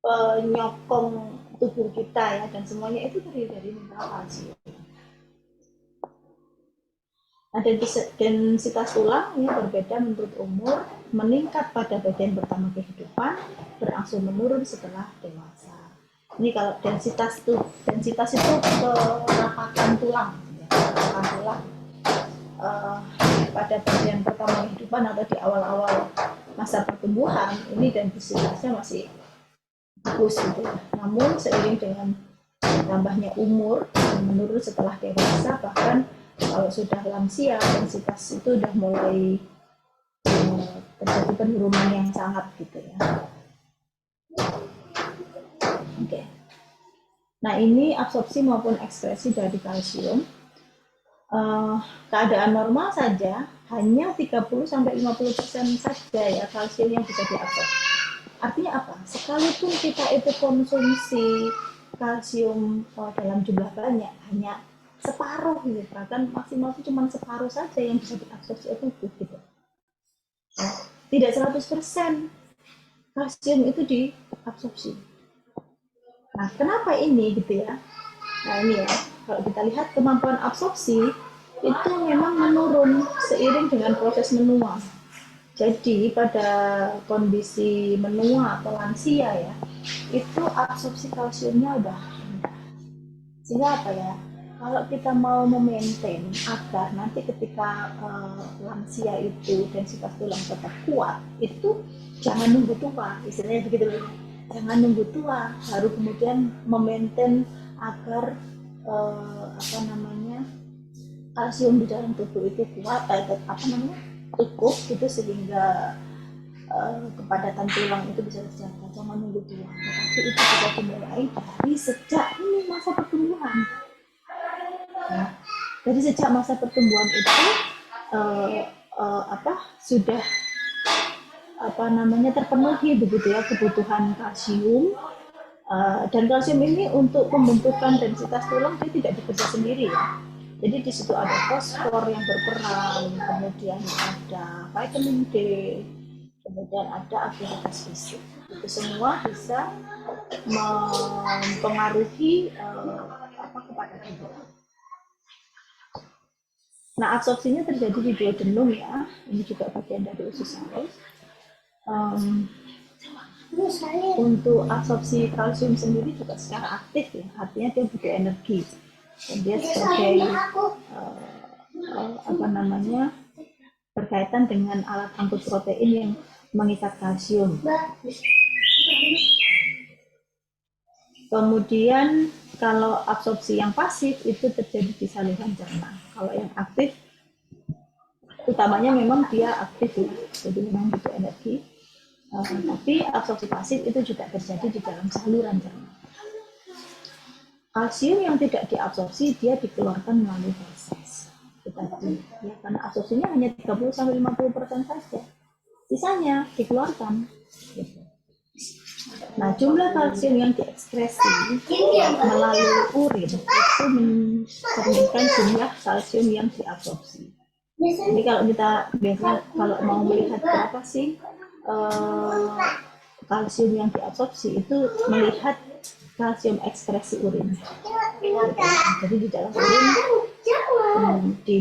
penyokong tubuh kita ya, dan semuanya itu terdiri dari mineral kalsium. Nah, densitas tulang ya berbeda menurut umur, meningkat pada bagian pertama kehidupan, berangsur menurun setelah dewasa. Ini kalau densitas itu kerapakan tulang, ya, kerapakan tulang pada bagian pertama kehidupan atau di awal-awal masa pertumbuhan, ini densitasnya masih bagus gitu ya. Namun seiring dengan tambahnya umur, menurun setelah dewasa, bahkan kalau sudah lansia, densitas itu sudah mulai terjadi penurunan yang sangat gitu ya. Oke. Nah, ini absorpsi maupun ekspresi dari kalsium. Keadaan normal saja hanya 30-50% saja ya kalsium yang bisa diabsorpsi. Artinya apa? Sekalipun kita itu konsumsi kalsium dalam jumlah banyak, hanya separuh gitu, bahkan maksimal itu cuma separuh saja yang bisa diabsorpsi oleh tubuh gitu. Tidak 100% kalsium itu diabsorpsi. Nah, kenapa ini gitu ya? Nah, ini ya, kalau kita lihat kemampuan absorpsi itu memang menurun seiring dengan proses menua. Jadi pada kondisi menua atau lansia ya, itu absorpsi kalsiumnya udah rendah. Sehingga apa ya? Kalau kita mau memaintain agar nanti ketika lansia itu densitas tulang tetap kuat, itu jangan nunggu tua, istilahnya begitu. Jangan nunggu tua, baru kemudian memaintain agar kalsium di dalam tubuh itu kuat, cukup gitu, sehingga kepadatan tulang itu bisa terjaga. Jangan nunggu tua, tapi itu bisa dimulai dari sejak ini masa pertumbuhan. Ya. Jadi sejak masa pertumbuhan itu sudah terpenuhi begitu ya kebutuhan kalsium, dan kalsium ini untuk pembentukan densitas tulang dia tidak bekerja sendiri ya. Jadi di situ ada fosfor yang berperan, kemudian ada vitamin D, kemudian ada aktivitas fisik. Itu semua bisa mempengaruhi kepada tubuh. Nah, absorpsinya terjadi di duodenum ya. Ini juga bagian dari usus halus. Untuk absorpsi kalsium sendiri juga secara aktif ya, artinya dia butuh energi. Dan dia sebagai berkaitan dengan alat angkut protein yang mengikat kalsium. Kemudian kalau absorpsi yang pasif itu terjadi di saluran cerna. Kalau yang aktif, utamanya memang dia aktif ya, jadi memang butuh energi. Tapi absorpsi pasif itu juga terjadi di dalam saluran cerna. Kalsium yang tidak diabsorpsi dia dikeluarkan melalui feses. Ya, karena absorpsinya hanya 30-50% saja. Sisanya dikeluarkan. Nah, jumlah kalsium yang diekskresi melalui urin itu mencerminkan jumlah kalsium yang diabsorpsi. Jadi kalau kita biasanya kalau mau melihat berapa sih kalsium yang diabsorpsi itu melihat kalsium ekskresi urin. Jadi di dalam urin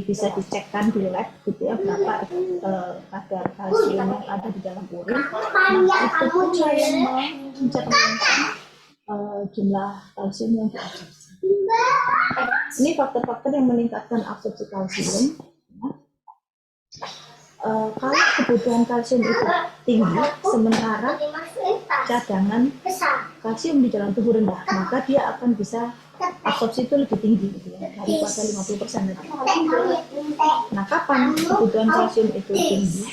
bisa dicekkan di lab gitu ya berapa kadar kalsium yang ada di dalam urin. Nah itu pun yang mencerminkan jumlah kalsium yang diabsorpsi. Ini faktor-faktor yang meningkatkan absorpsi kalsium. Kalau kebutuhan kalsium itu tinggi, sementara cadangan kalsium di dalam tubuh rendah, maka dia akan bisa absorpsi itu lebih tinggi gitu ya, daripada 50%. Nah, kapan kebutuhan kalsium itu tinggi?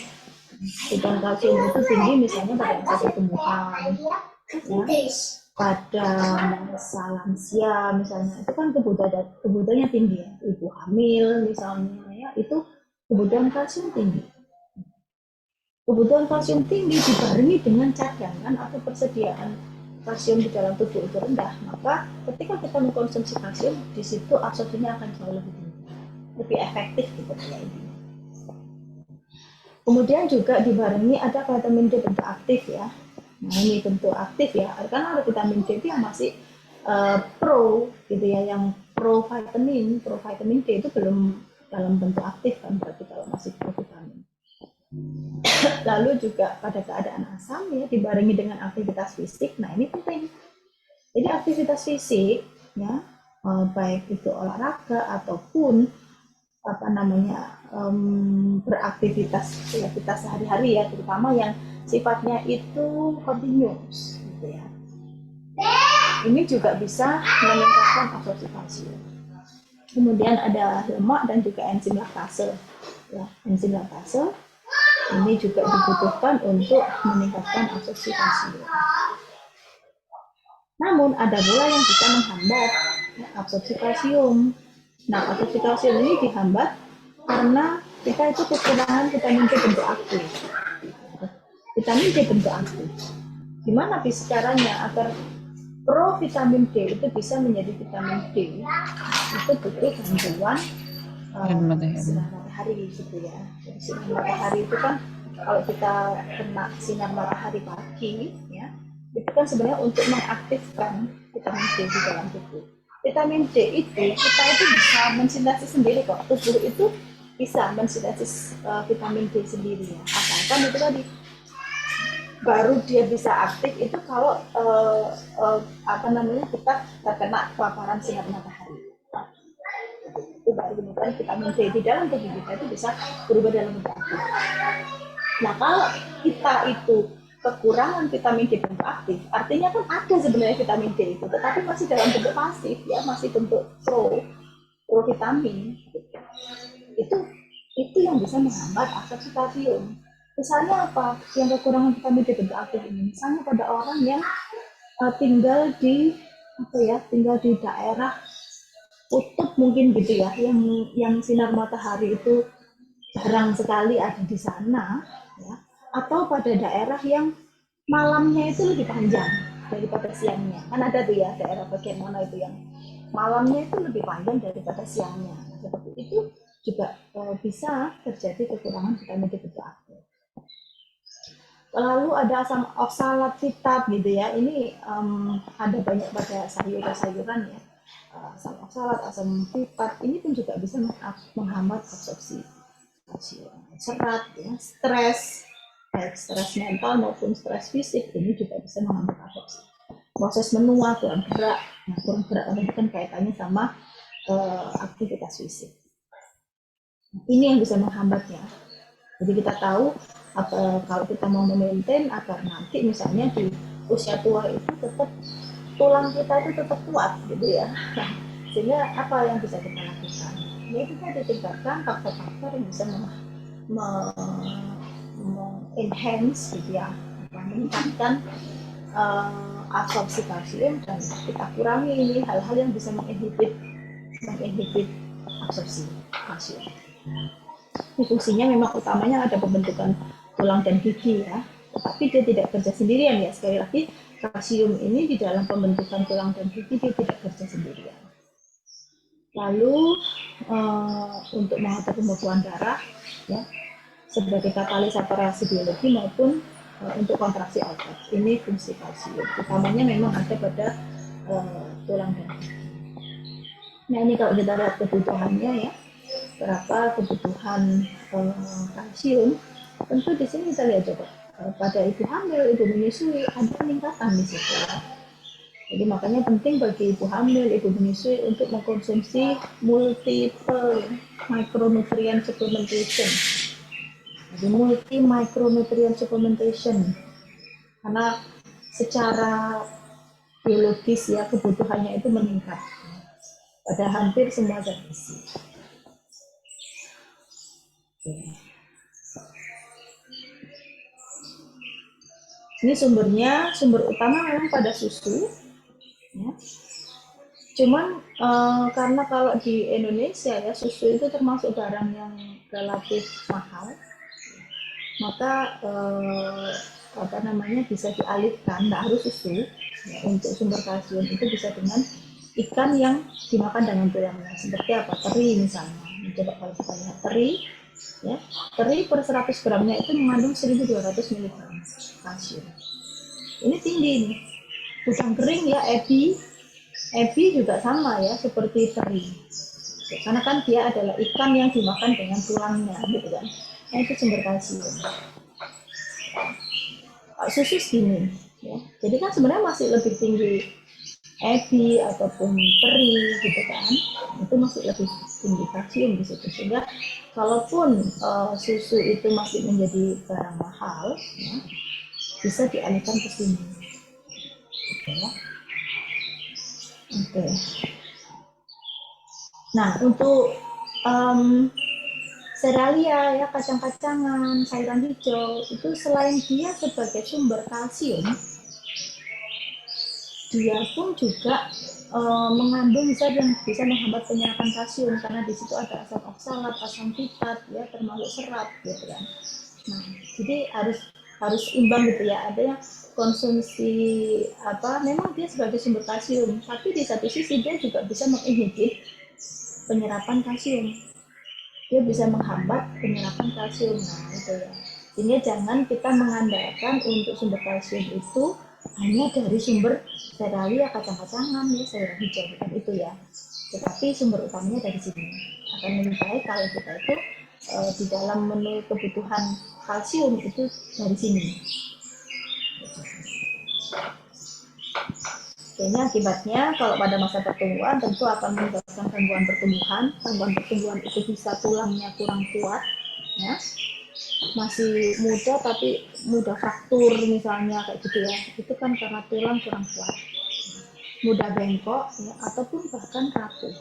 Kebutuhan kalsium itu tinggi misalnya pada masa pertumbuhan, ya, pada masa lansia misalnya, itu kan kebutuhannya tinggi ya, ibu hamil misalnya ya, itu kebutuhan kalsium tinggi. Kebutuhan kalsium tinggi dibarengi dengan cadangan atau persediaan kalsium di dalam tubuh itu rendah, maka ketika kita mengkonsumsi kalsium, di situ absorpsinya akan jauh lebih tinggi, lebih efektif gitu ya ini. Kemudian juga dibarengi ada vitamin D bentuk aktif ya. Nah ini bentuk aktif ya, karena ada vitamin D yang masih pro gitu ya, yang pro vitamin D itu belum dalam bentuk aktif kan, berarti kalau masih pro vitamin. Lalu juga pada keadaan asam ya dibarengi dengan aktivitas fisik. Nah ini penting. Jadi aktivitas fisik ya baik itu olahraga ataupun beraktivitas ya kita sehari-hari ya, terutama yang sifatnya itu continuous gitu ya. Ini juga bisa meningkatkan absorpsi kalsium. Kemudian ada lemak dan juga enzim laktase. Ya, enzim laktase ini juga dibutuhkan untuk meningkatkan absorpsi kalsium. Namun ada pula yang bisa menghambat absorpsi kalsium. Nah, absorpsi kalsium ini dihambat karena kita itu kekurangan vitamin D bentuk aktif. Vitamin D bentuk aktif. Gimana bisa caranya agar pro vitamin D itu bisa menjadi vitamin D? Itu butuh bantuan sinar matahari gitu ya. Jadi sinar matahari itu kan kalau kita kena sinar matahari pagi ya, itu kan sebenarnya untuk mengaktifkan vitamin D di dalam tubuh. Vitamin D itu kita itu bisa mensintesis sendiri kok. Tubuh itu bisa mensintesis vitamin D sendiri ya. Asalkan itu tadi baru dia bisa aktif itu kalau kita terkena paparan sinar matahari. Itu baru kemudian vitamin D di dalam tubuh kita itu bisa berubah dalam bentuk aktif. Nah kalau kita itu kekurangan vitamin D bentuk aktif, artinya kan ada sebenarnya vitamin D itu, tetapi masih dalam bentuk pasif ya, masih bentuk pro vitamin. Itu yang bisa menghambat absorpsi kalsium. Misalnya apa? Yang kekurangan vitamin D bentuk aktif ini, misalnya pada orang yang tinggal di daerah kutub mungkin gitu ya, yang sinar matahari itu jarang sekali ada di sana ya, atau pada daerah yang malamnya itu lebih panjang daripada siangnya. Kan ada tuh ya daerah bagian mana itu yang malamnya itu lebih panjang daripada siangnya. Seperti itu juga bisa terjadi kekurangan vitamin D2 aktif. Lalu ada asam oksalat hitam gitu ya, ini ada banyak pada sayuran-sayuran ya. Asam oksalat, asam fitat ini pun juga bisa menghambat absorpsi kalsium. Serat, ya, stres, baik stres mental maupun stres fisik ini juga bisa menghambat absorpsi. Proses menua, kurang gerak, nah kurang gerak itu kan kaitannya sama aktivitas fisik. Ini yang bisa menghambatnya. Jadi kita tahu kalau kita mau memaintain agar nanti misalnya di usia tua itu tetap tulang kita itu tetap kuat gitu ya. Sehingga apa yang bisa kita lakukan? Ya kita ditingkatkan faktor-faktor yang bisa enhance gitu ya, meningkatkan absorpsi kalsium, dan kita kurangi ini hal-hal yang bisa menginhibit absorpsi kalsium. Fungsinya memang utamanya ada pembentukan tulang dan gigi ya, tetapi dia tidak kerja sendirian ya. Sekali lagi, kalsium ini di dalam pembentukan tulang dan gigi dia tidak kerja sendirian. Lalu untuk mengatur pembekuan darah ya, sebagai katalisator reaksi biologi maupun untuk kontraksi otot, ini fungsi kalsium utamanya memang ada pada tulang dan gigi. Nah ini kalau kita lihat kebutuhannya ya, berapa kebutuhan kalsium, tentu di sini kita lihat coba pada ibu hamil, ibu menyusui ada peningkatan di situ. Jadi makanya penting bagi ibu hamil, ibu menyusui untuk mengkonsumsi multiple micronutrient supplementation. Jadi multi micronutrient supplementation karena secara biologis ya kebutuhannya itu meningkat pada hampir semua zat gizi. Ini sumber utama memang pada susu ya. Cuman karena kalau di Indonesia ya susu itu termasuk barang yang relatif mahal, maka bisa dialihkan, nggak harus susu ya, untuk sumber kalsium itu bisa dengan ikan yang dimakan dengan tulangnya, seperti apa, teri misalnya. Coba kalau kita lihat teri ya, teri per 100 gramnya itu mengandung 1200 mg kalsium. Ini tinggi nih. Udang kering ya, ebi juga sama ya, seperti teri, karena kan dia adalah ikan yang dimakan dengan tulangnya gitu kan. Nah itu sumber kalsium. Susu segini ya, jadi kan sebenarnya masih lebih tinggi ebi ataupun teri gitu kan, itu masih lebih tinggi kalsium di situ. Sehingga kalaupun susu itu masih menjadi barang mahal ya, bisa dialihkan ke sini gitu ya. Oke. Nah untuk serealia ya, kacang-kacangan, sayuran hijau itu selain dia sebagai sumber kalsium, dia pun juga mengandung zat yang bisa menghambat penyerapan kalsium, karena di situ ada asam oksalat, asam fitat ya, termasuk serat gitu kan. Nah jadi harus imbang gitu ya, ada yang konsumsi memang dia sebagai sumber kalsium, tapi di satu sisi dia juga bisa menginhibit penyerapan kalsium, dia bisa menghambat penyerapan kalsium. Nah itu ya, ini jangan kita mengandalkan untuk sumber kalsium itu hanya dari sumber serealia, kacang-kacangan ya, sayuran hijau bukan itu ya, tetapi sumber utamanya dari sini. Akan lebih baik kalau kita itu di dalam menu kebutuhan kalsium itu dari sini. Sehingga akibatnya kalau pada masa pertumbuhan tentu akan menyebabkan gangguan pertumbuhan. Gangguan pertumbuhan itu bisa tulangnya kurang kuat ya, masih muda tapi mudah fraktur misalnya kayak gitu ya, itu kan karena tulang kurang kuat, mudah bengkok ya, ataupun bahkan rapuh.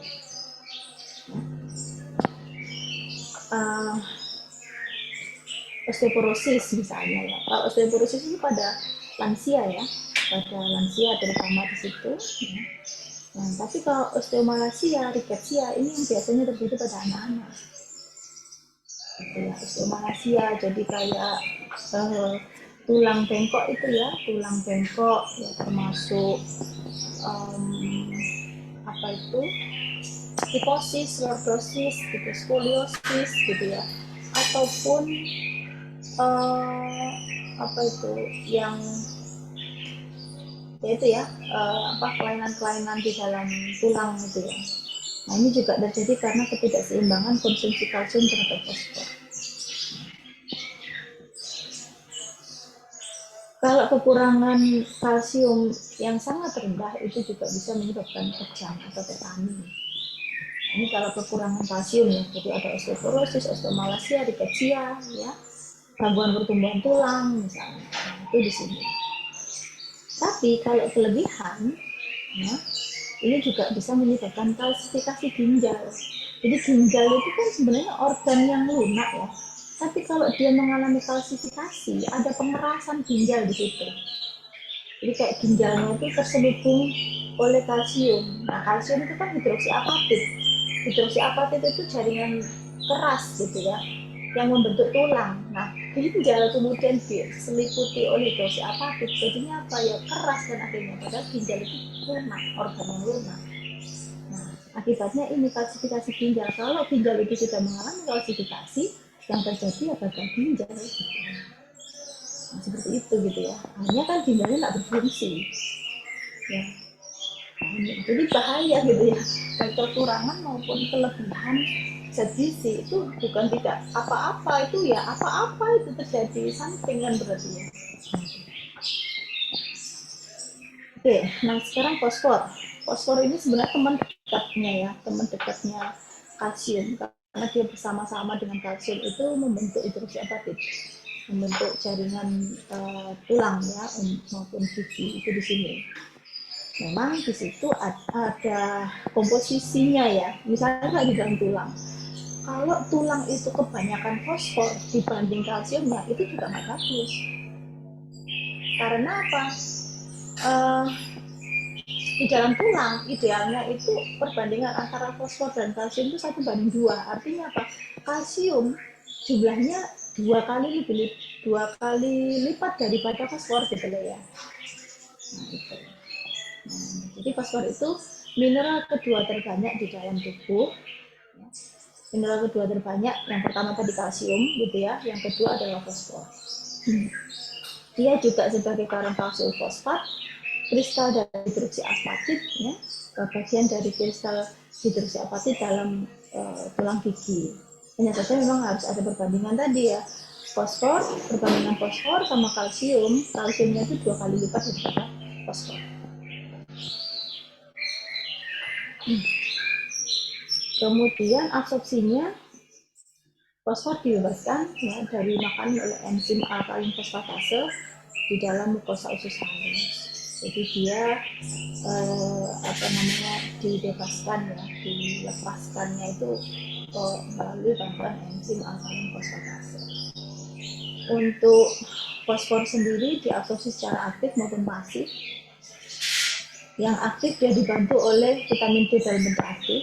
Osteoporosis misalnya ya, kalau osteoporosis itu pada lansia ya, terutama di situ ya. Nah, tapi kalau osteomalacia, rickettsia ini yang biasanya terjadi pada anak-anak gitu ya. Osteomalacia jadi kayak tulang bengkok itu ya, tulang bengkok ya, termasuk apa itu kiposis, lordosis, gitu, skoliosis, gitu ya, ataupun apa itu yang yaitu ya kelainan-kelainan di dalam tulang itu ya. Nah ini juga terjadi karena ketidakseimbangan konsumsi kalsium terhadap fosfor. Kalau kekurangan kalsium yang sangat rendah itu juga bisa menyebabkan kejang atau tetani. Ini kalau kekurangan kalsium ya, jadi ada osteoporosis, osteomalacia, rickettsia, ya, gangguan pertumbuhan tulang misalnya, nah, itu di sini. Tapi kalau kelebihan, ya, ini juga bisa menyebabkan kalsifikasi ginjal. Jadi ginjal itu kan sebenarnya organ yang lunak ya, tapi kalau dia mengalami kalsifikasi, ada pengerasan ginjal di situ. Jadi kayak ginjalnya itu terselubung oleh kalsium. Nah kalsium itu kan hidroksiapatit. Hidroksiapatit itu jaringan keras gitu ya, yang membentuk tulang. Nah ginjal kemudian diseliputi oleh hidroksiapatit. Jadinya apa ya, keras dan akhirnya padahal ginjal itu lunak, organ yang lunak. Nah akibatnya ini kalsifikasi ginjal. Kalau ginjal itu sudah mengalami kalsifikasi, yang terjadi apa gagal ginjal. Nah, seperti itu gitu ya. Hanya kan ginjalnya nggak berfungsi. Ya. Jadi bahaya gitu ya. Baik kekurangan maupun kelebihan zat gizi itu bukan tidak apa-apa, itu ya apa-apa itu terjadi sampingan berarti ya. Oke, nah sekarang fosfor. Fosfor ini sebenarnya teman dekatnya ya, teman dekatnya kalsium karena dia bersama-sama dengan kalsium itu membentuk hidroksiapatit, membentuk jaringan tulang ya maupun gigi itu di sini. Memang di situ ada komposisinya ya. Misalnya di dalam tulang, kalau tulang itu kebanyakan fosfor dibanding kalsiumnya itu juga nggak bagus. Karena apa? Di dalam tulang idealnya itu perbandingan antara fosfor dan kalsium itu 1:2. Artinya apa? Kalsium jumlahnya dua kali lipat daripada fosfor gitu loh ya. Nah, itu. Jadi fosfor itu mineral kedua terbanyak di dalam tubuh. Mineral kedua terbanyak, yang pertama tadi kalsium gitu ya, yang kedua adalah fosfor. Dia juga sebagai karental fosfat, kristal dari hidroksiapatit ya, bagian dari kristal hidroksiapatit dalam tulang gigi. Hanya saja memang harus ada perbandingan tadi ya, fosfor, perbandingan fosfor sama kalsium, kalsiumnya itu 2 kali lipat daripada fosfor. Kemudian absorpsinya fosfor dibebaskan ya, dari makan oleh enzim alkalin fosfatase di dalam mukosa usus halus. Jadi dia dibebaskan ya, dilepaskannya itu melalui bantuan enzim alkalin fosfatase. Untuk fosfor sendiri diabsorpsi secara aktif maupun pasif. Yang aktif dia dibantu oleh vitamin D dalam bentuk aktif.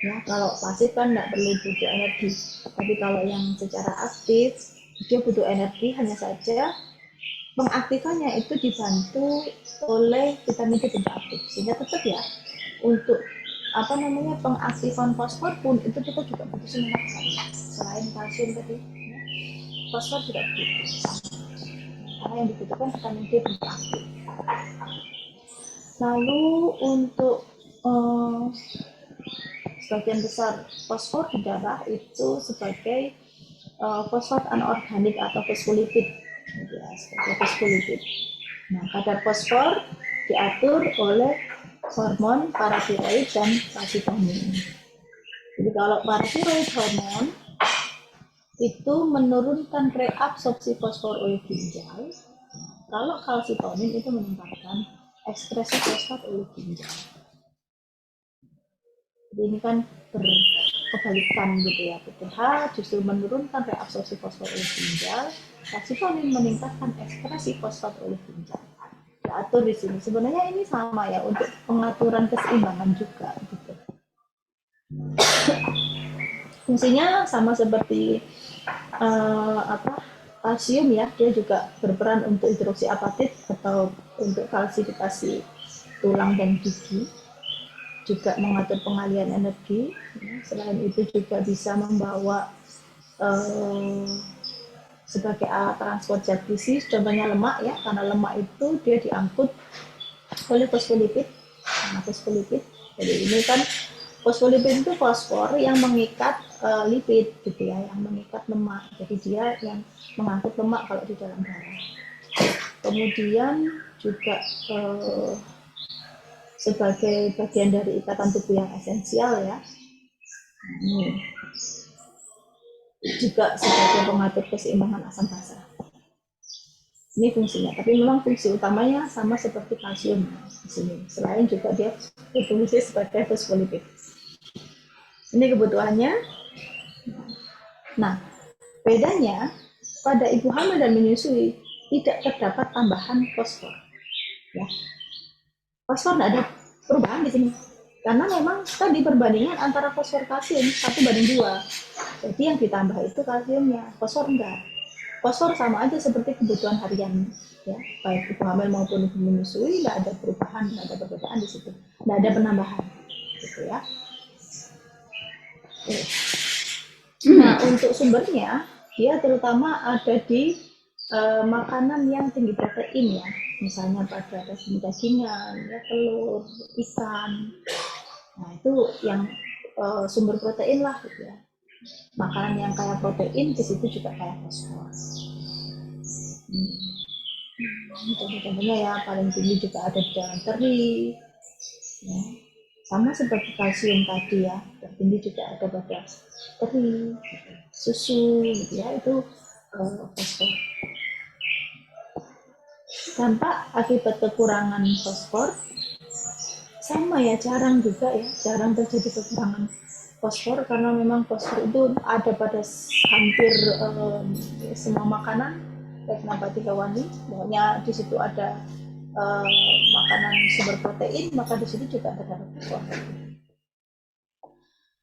Ya, kalau pasif kan nggak perlu butuh energi, tapi kalau yang secara aktif dia butuh energi, hanya saja pengaktifannya itu dibantu oleh vitamin D bentuk aktif, sehingga tetap ya untuk pengaktifan fosfor pun itu kita juga butuh semangat selain kalsium tadi ya, fosfor juga butuh karena yang dibutuhkan vitamin D bentuk aktif. Lalu untuk sebagian besar fosfor di darah itu sebagai fosfat anorganik atau fosfolipid, ya, sebagai fosfolipid. Nah, kadar fosfor diatur oleh hormon paratiroid dan kalsitonin. Jadi kalau paratiroid hormon itu menurunkan reabsorpsi fosfor oleh ginjal, kalau kalsitonin itu meningkatkan ekspresi fosfat oleh ginjal. Jadi ini kan berkebalikan gitu ya. PTH justru menurunkan reabsorpsi fosfat oleh ginjal, kalsitonin meningkatkan ekspresi fosfat oleh ginjal. Diatur di sini. Sebenarnya ini sama ya untuk pengaturan keseimbangan juga gitu. Fungsinya sama seperti kalsium ya, dia juga berperan untuk hidroksiapatit atau untuk kalsifikasi tulang dan gigi. juga mengatur pengalian energi. Selain itu juga bisa membawa sebagai alat transport zat gizi, contohnya lemak ya, karena lemak itu dia diangkut oleh fosfolipid. Nah, fosfolipid. Jadi ini kan fosfolipid itu fosfor yang mengikat lipid gitu ya, yang mengikat lemak. Jadi dia yang mengangkut lemak kalau di dalam darah. Kemudian juga sebagai bagian dari ikatan tubuh yang esensial ya. Ini juga sebagai pengatur keseimbangan asam basa. Ini fungsinya, tapi memang fungsi utamanya sama seperti kalsium di sini. Selain juga dia berfungsi sebagai fosfolipid. Ini kebutuhannya. Nah, bedanya pada ibu hamil dan menyusui tidak terdapat tambahan fosfor. Ya. Fosfor tidak ada perubahan di sini. Karena memang tadi perbandingan antara fosfor kalsium 1:2. Jadi yang ditambah itu kalsiumnya, fosfor enggak. Fosfor sama aja seperti kebutuhan harian, ya, baik ibu hamil maupun ibu menyusui, nggak ada perubahan, nggak ada perbedaan di situ, nggak ada penambahan, gitu ya. Nah, untuk sumbernya, dia terutama ada di makanan yang tinggi protein ya, misalnya pada daging-dagingan, ya, telur, ikan. Nah, itu yang sumber protein lah, gitu ya. Makanan yang kaya protein di situ juga kaya fosfor. Contoh-contohnya ya paling tinggi juga ada di dalam teri, ya. Sama seperti kalsium tadi ya, tertinggi juga ada pada teri, susu, gitu ya, itu fosfor. Dampak akibat kekurangan fosfor sama ya, jarang juga ya, jarang terjadi kekurangan fosfor karena memang fosfor itu ada pada hampir semua makanan baik nabati hewani. Pokoknya di situ ada makanan sumber protein, maka di situ juga terdapat fosfor.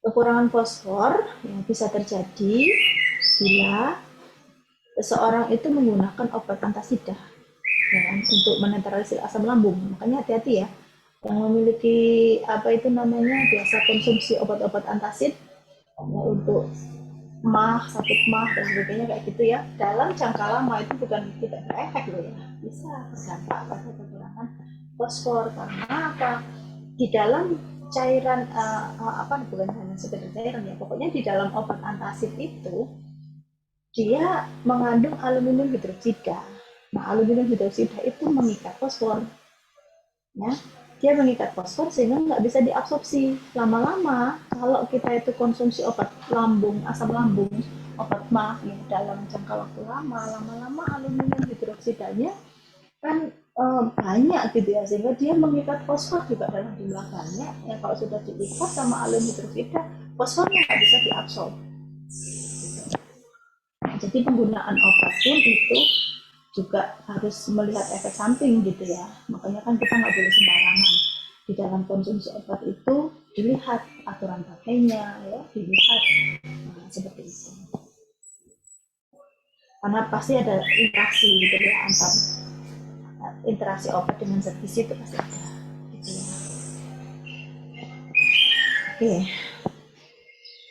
Kekurangan fosfor ya, bisa terjadi bila seseorang itu menggunakan obat antasida ya kan, untuk menetralisir asam lambung. Makanya hati-hati ya, yang memiliki apa itu namanya biasa konsumsi obat-obat antasid ya, untuk mah, sakit mah dan sebagainya kayak gitu ya, dalam jangka lama itu bukan tidak berefek loh ya, bisa berdampak pada kekurangan fosfor. Karena apa? Di dalam cairan bukan hanya sekedar cairan ya, pokoknya di dalam obat antasid itu dia mengandung aluminium hidroksida. Nah, aluminium hidroksida itu mengikat fosfor. Ya, dia mengikat fosfor sehingga nggak bisa diabsorpsi. Lama-lama kalau kita itu konsumsi obat lambung, asam lambung, obat mah ya, dalam jangka waktu lama-lama aluminium hidroksidanya kan banyak gitu ya, sehingga dia mengikat fosfor juga dalam jumlah banyak. Ya, kalau sudah diikat sama aluminium hidroksida, fosfornya nggak bisa diabsorb. Nah, jadi penggunaan obat pun itu juga harus melihat efek samping gitu ya. Makanya kan kita nggak boleh sembarangan di dalam konsumsi obat itu, dilihat aturan pakainya ya, dilihat seperti itu. Karena pasti ada interaksi gitu ya, antar interaksi obat dengan zat gizi itu pasti ada gitu ya. Oke.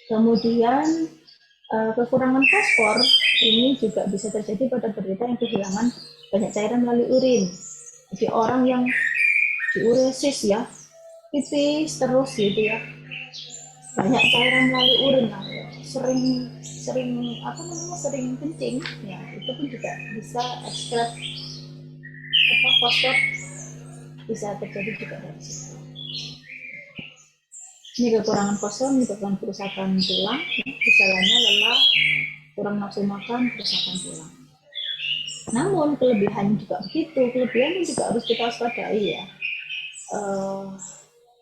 Kemudian kekurangan fosfor ini juga bisa terjadi pada penderita yang kehilangan banyak cairan melalui urin. Jadi orang yang diuresis ya, pipis terus gitu ya, banyak cairan melalui urin, nah, sering kencing ya, itu pun juga bisa ekstrak fosfor, bisa terjadi juga dari situ. Ini kekurangan fosfor menyebabkan kerusakan tulang, gejalanya lelah, kurang nafsu makan, kerusakan tulang. Namun kelebihan juga begitu, kelebihan juga harus kita waspadai ya.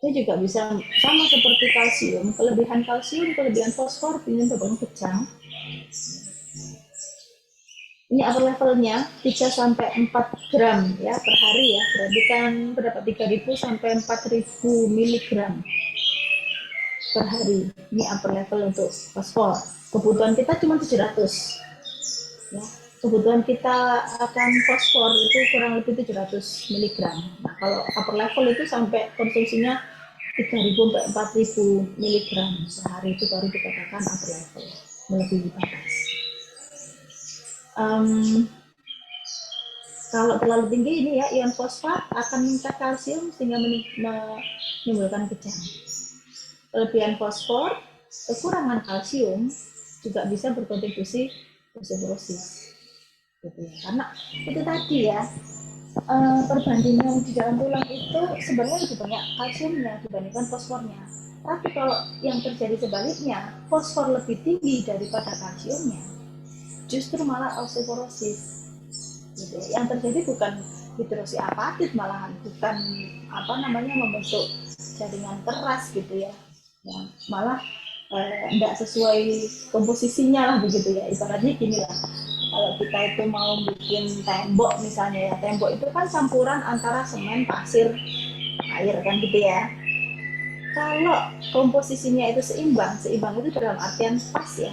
Dia juga bisa sama seperti kalsium, kelebihan fosfor menyebabkan kejang. Ini upper levelnya 3-4 gram ya per hari ya, berarti kan berapa, 3.000 sampai 4.000 miligram per hari. Ini upper level untuk fosfor. Kebutuhan kita cuma 700 ya. Kebutuhan kita akan fosfor itu kurang lebih 700 miligram. Nah, kalau upper level itu sampai konsumsinya 3.000 sampai 4.000 miligram sehari itu baru dikatakan upper level, melebihi batas. Kalau terlalu tinggi ini ya, ion fosfat akan meningkat kalsium sehingga menimbulkan kejang. Kelebihan fosfor, kekurangan kalsium juga bisa berkontribusi osteoporosis. Gitu ya. Karena itu tadi ya, perbandingan di dalam tulang itu sebenarnya lebih banyak kalsiumnya dibandingkan fosfornya. Tapi kalau yang terjadi sebaliknya, fosfor lebih tinggi daripada kalsiumnya, justru malah osteoporosis. Gitu ya. Yang terjadi bukan hidroksi apatit, malahan bukan membentuk jaringan keras gitu ya. Malah tidak sesuai komposisinya lah begitu ya. Ibaratnya gini lah, kalau kita itu mau bikin tembok misalnya ya, tembok itu kan campuran antara semen, pasir, air kan gitu ya. Kalau komposisinya itu seimbang itu dalam artian pas ya,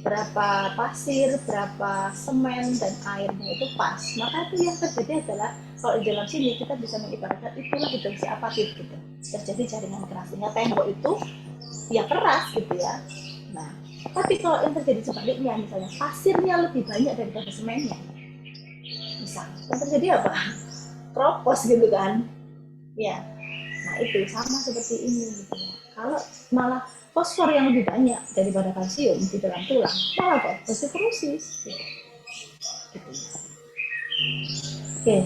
berapa pasir, berapa semen dan airnya itu pas, maka itu yang terjadi adalah kalau di dalam sini kita bisa mengibaratkan itulah hidroksi apatit gitu, terjadi jaringan keras, sehingga tembok itu ya keras gitu ya. Nah, tapi kalau yang terjadi sebaliknya, misalnya pasirnya lebih banyak daripada semennya, misalnya, yang terjadi apa? Kropos gitu kan? Ya, nah itu sama seperti ini gitu ya. Kalau malah fosfor yang lebih banyak daripada kalsium di dalam tulang, malah kok osteoporosis. Gitu. Oke,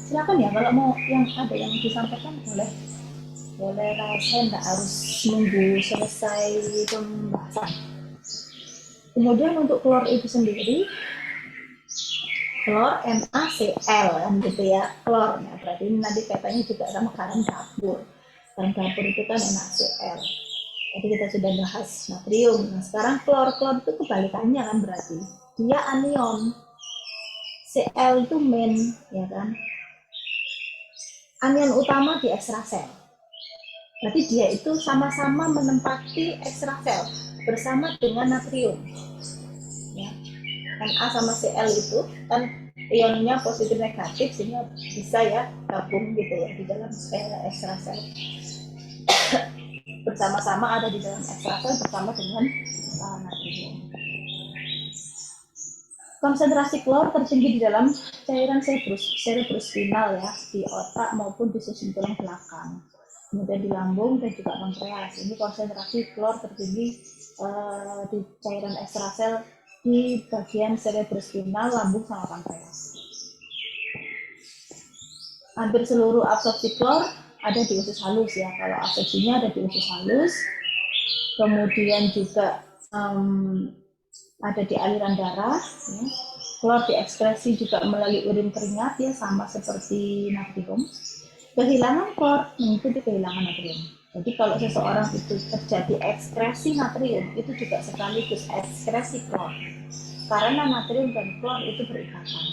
silakan ya kalau mau yang ada yang disampaikan boleh. Saya nggak harus nunggu selesai pembahasan. Kemudian untuk klor itu sendiri, klor NaCl kan gitu ya, klor. Nah, berarti ini nanti kaitannya juga sama garam dapur. Garam dapur itu kan NaCl. Jadi kita sudah bahas natrium. Nah, sekarang klor itu kebalikannya kan, berarti dia anion. Cl itu main, ya kan? Anion utama di ekstrasel. Berarti dia itu sama-sama menempati ekstrasel bersama dengan natrium. Ya. Na sama Cl itu kan ionnya positif negatif, sehingga bisa ya gabung gitu ya di dalam ekstrasel. Bersama-sama ada di dalam ekstrasel bersama dengan natrium. Konsentrasi klor tertinggi di dalam cairan cerebrospinal ya, di otak maupun di susun tulang belakang, kemudian di lambung dan juga pankreas. Ini konsentrasi klor tertinggi di cairan ekstrasel di bagian cerebrospinal, lambung sama pankreas. Hampir seluruh absorpsi klor ada di usus halus ya. Kalau absorpsinya ada di usus halus, kemudian juga ada di aliran darah. Ya. Klor diekskresi juga melalui urin keringat ya, sama seperti natrium. Kehilangan klor mengikuti kehilangan natrium. Jadi kalau seseorang itu terjadi ekskresi natrium, itu juga sekaligus ekskresi klor. Karena natrium dan klor itu berikatan.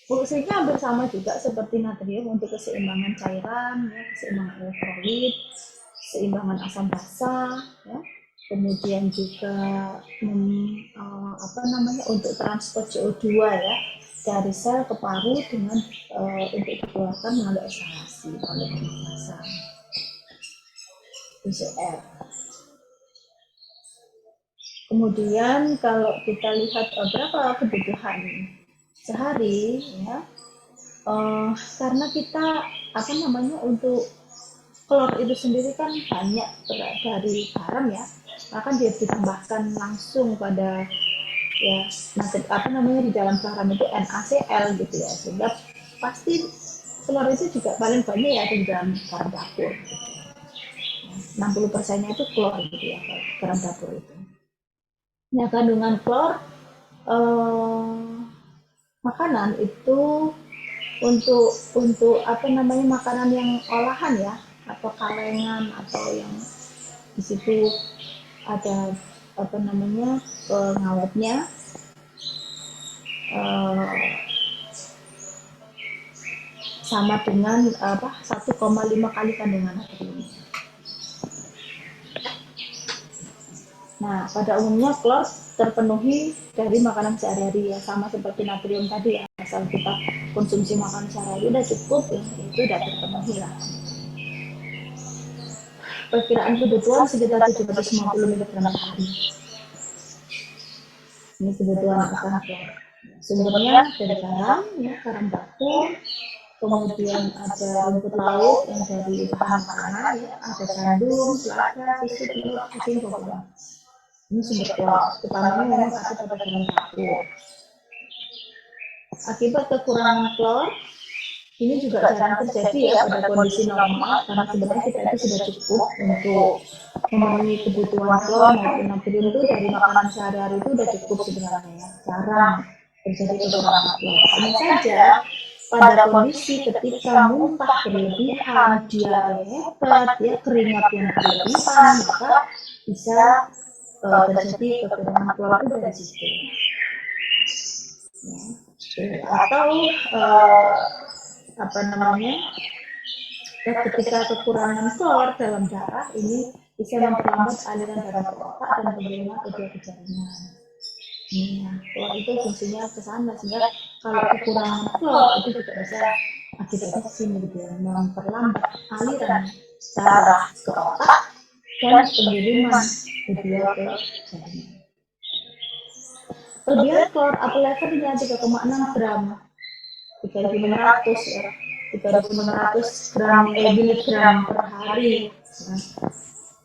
Fungsinya hampir sama juga seperti natrium untuk keseimbangan cairan, ya, keseimbangan elektrolit, keseimbangan asam basa, ya. Kemudian juga untuk transport CO2 ya dari sel ke paru dengan untuk dikeluarkan melalui eksalasi, melalui pernafasan. PCR. Kemudian kalau kita lihat berapa kebutuhan sehari ya, karena kita untuk klor itu sendiri kan banyak dari garam ya, maka dia ditambahkan langsung pada ya di dalam garam itu NaCl gitu ya, sehingga pasti klor itu juga paling banyak ya di dalam garam dapur. 60%-nya itu klor gitu ya, garam dapur itu. Nah, kandungan klor makanan itu untuk makanan yang olahan ya, atau kalengan, atau yang di situ ada pengawetnya, sama dengan 1,5 kali kandungan natrium. Nah, pada umumnya klor terpenuhi dari makanan sehari-hari ya, sama seperti natrium tadi ya, asal kita konsumsi makan sehari udah cukup ya, itu udah terpenuhi lah. Perkiraan kebutuhan sekitar 750 mg per hari. Ini kebutuhan akan klor. Sumbernya dari garam, ya, garam baku, kemudian ada rumput laut yang dari bahan makanan, ya, ada gandum, selada, susu, telur, asin, bawang. Ini sumber klor, utamanya memang ada pada garam baku. Akibat kekurangan klor, ini juga jarang terjadi ya pada kondisi normal, karena sebenarnya kita itu sudah cukup untuk memenuhi kebutuhan klor maupun natrium itu dari makanan sehari-hari itu sudah cukup sebenarnya ya. Jarang terjadi kekurangan klor. Hanya saja pada kondisi ketika muntah berlebihan, diare hebat, ya, keringat yang berlebihan, maka bisa terjadi kekurangan klor itu dari situ. Ya. Atau apa namanya, ketika kekurangan klor dalam darah ini bisa memperlambat aliran darah ke otak dan penerima kedua jaringan. Nah, klor itu fungsinya ke sana, sehingga kalau kekurangan klor itu juga bisa akibatnya sini gitu ya, memperlambat aliran darah ke otak dan pengiriman kedua ke jaringan. Kelebihan klor atau levelnya 3,6 gram, 3.600 ya, 3.600 gram miligram per hari.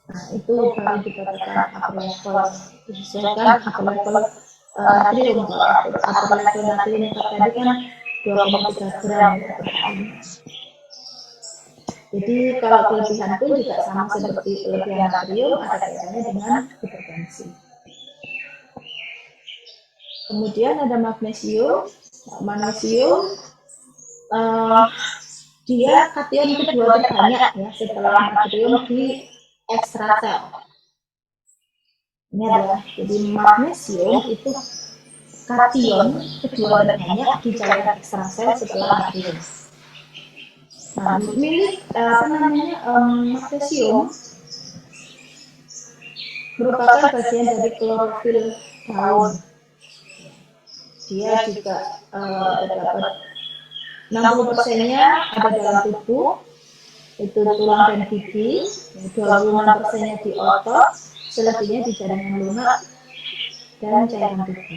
Nah, itu baru dikatakan upper level, disesuaikan upper level natrium. Upper level natrium yang tadi kan 2,3 gram per hari. Jadi kalau kelebihan pun juga sama seperti kelebihan natrium, ada kaitannya dengan hipertensi. Kemudian ada magnesium. Magnesium dia kation kedua terbanyak ya setelah natrium di ekstrasel. Ini adalah, jadi magnesium itu kation kedua terbanyak di cairan ekstrasel setelah natrium. Nah, milik magnesium merupakan bagian dari klorofil daun. Dia juga terdapat 60%-nya ada dalam tubuh, itu tulang dan gigi, 26%-nya di otot, selebihnya di jaringan lunak dan cairan tubuh.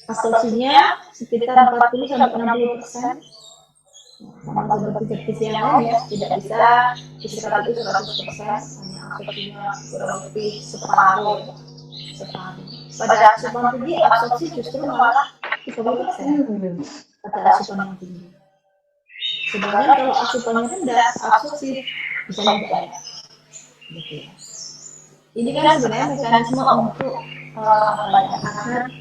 Absorpsinya sekitar 40-60%. Sama seperti zat yang lain ya, tidak bisa diserap itu 100%, hanya absorpsinya kurang lebih separuh. Pada asupan tinggi absorpsi justru malah 30% pada asupan yang tinggi. Sedangkan kalau asupannya rendah, absorpsi bisa lebih banyak. Gitu ya. Ini kan sebenarnya mekanisme untuk agar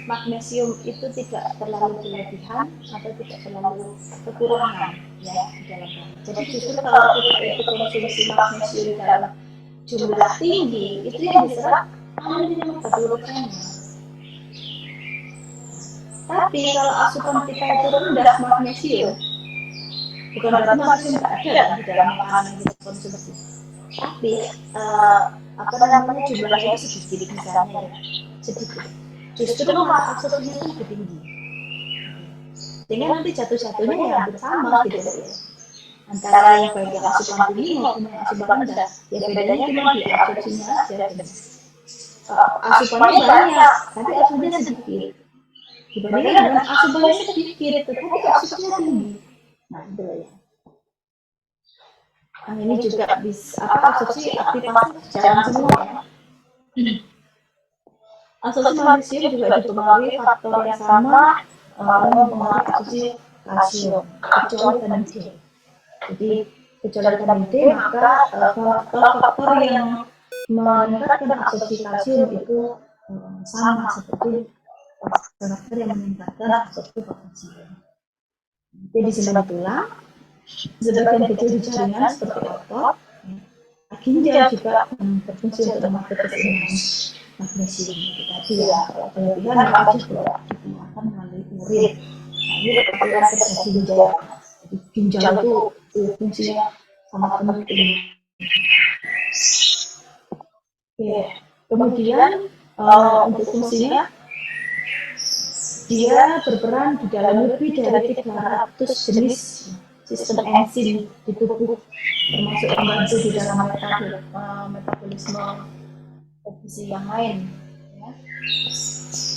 magnesium itu tidak terlalu berlebihan atau tidak terlalu kekurangan ya di dalam darah. Jadi justru kalau kita itu konsumsi magnesium dalam jumlah tinggi, itu yang diserap hanya 40%. Tapi kalau asupan kita itu rendah magnesium, bukan berarti magnesium tidak ada di dalam makanan yang kita konsumsi. Tapi jumlahnya itu sedikit misalnya ya, sedikit. Justru malah absorpsinya itu lebih tinggi. Sehingga nanti jatuh-jatuhnya ya hampir sama gitu ya. Antara yang baik yang asupan tinggi maupun yang asupan rendah. Ya bedanya cuma di absorpsinya aja. Asupannya banyak, tapi absorpsinya sedikit. Dibandingkan dengan asupannya sedikit, tetapi absorpsinya tinggi. Nah itu ya. Nah ini juga bisa absorpsi aktivasi jalan semua ya. Absorpsi magnesium juga dipengaruhi faktor yang sama mempengaruhi absorpsi kalsium, kecuali vitamin D. Jadi kecuali vitamin D, maka faktor-faktor yang meningkatkan absorpsi kalsium itu sama seperti faktor yang meningkatkan absorpsi kalsium. Jadi sebab itulah sebagian kecil di jaringan seperti otot, ginjal juga berfungsi untuk memakai keseimbangan magnesium itu tadi ya. Kalau kelebihan maka juga dikeluarkan melalui urin. Nah ini kebetulan terjadi ginjal. Jadi ginjal itu fungsinya sangat penting. Oke. Kemudian untuk fungsinya dia berperan di dalam lebih dari 300 jenis sistem enzim di tubuh, termasuk membantu di dalam metabolisme fungsi yang lain. Ya.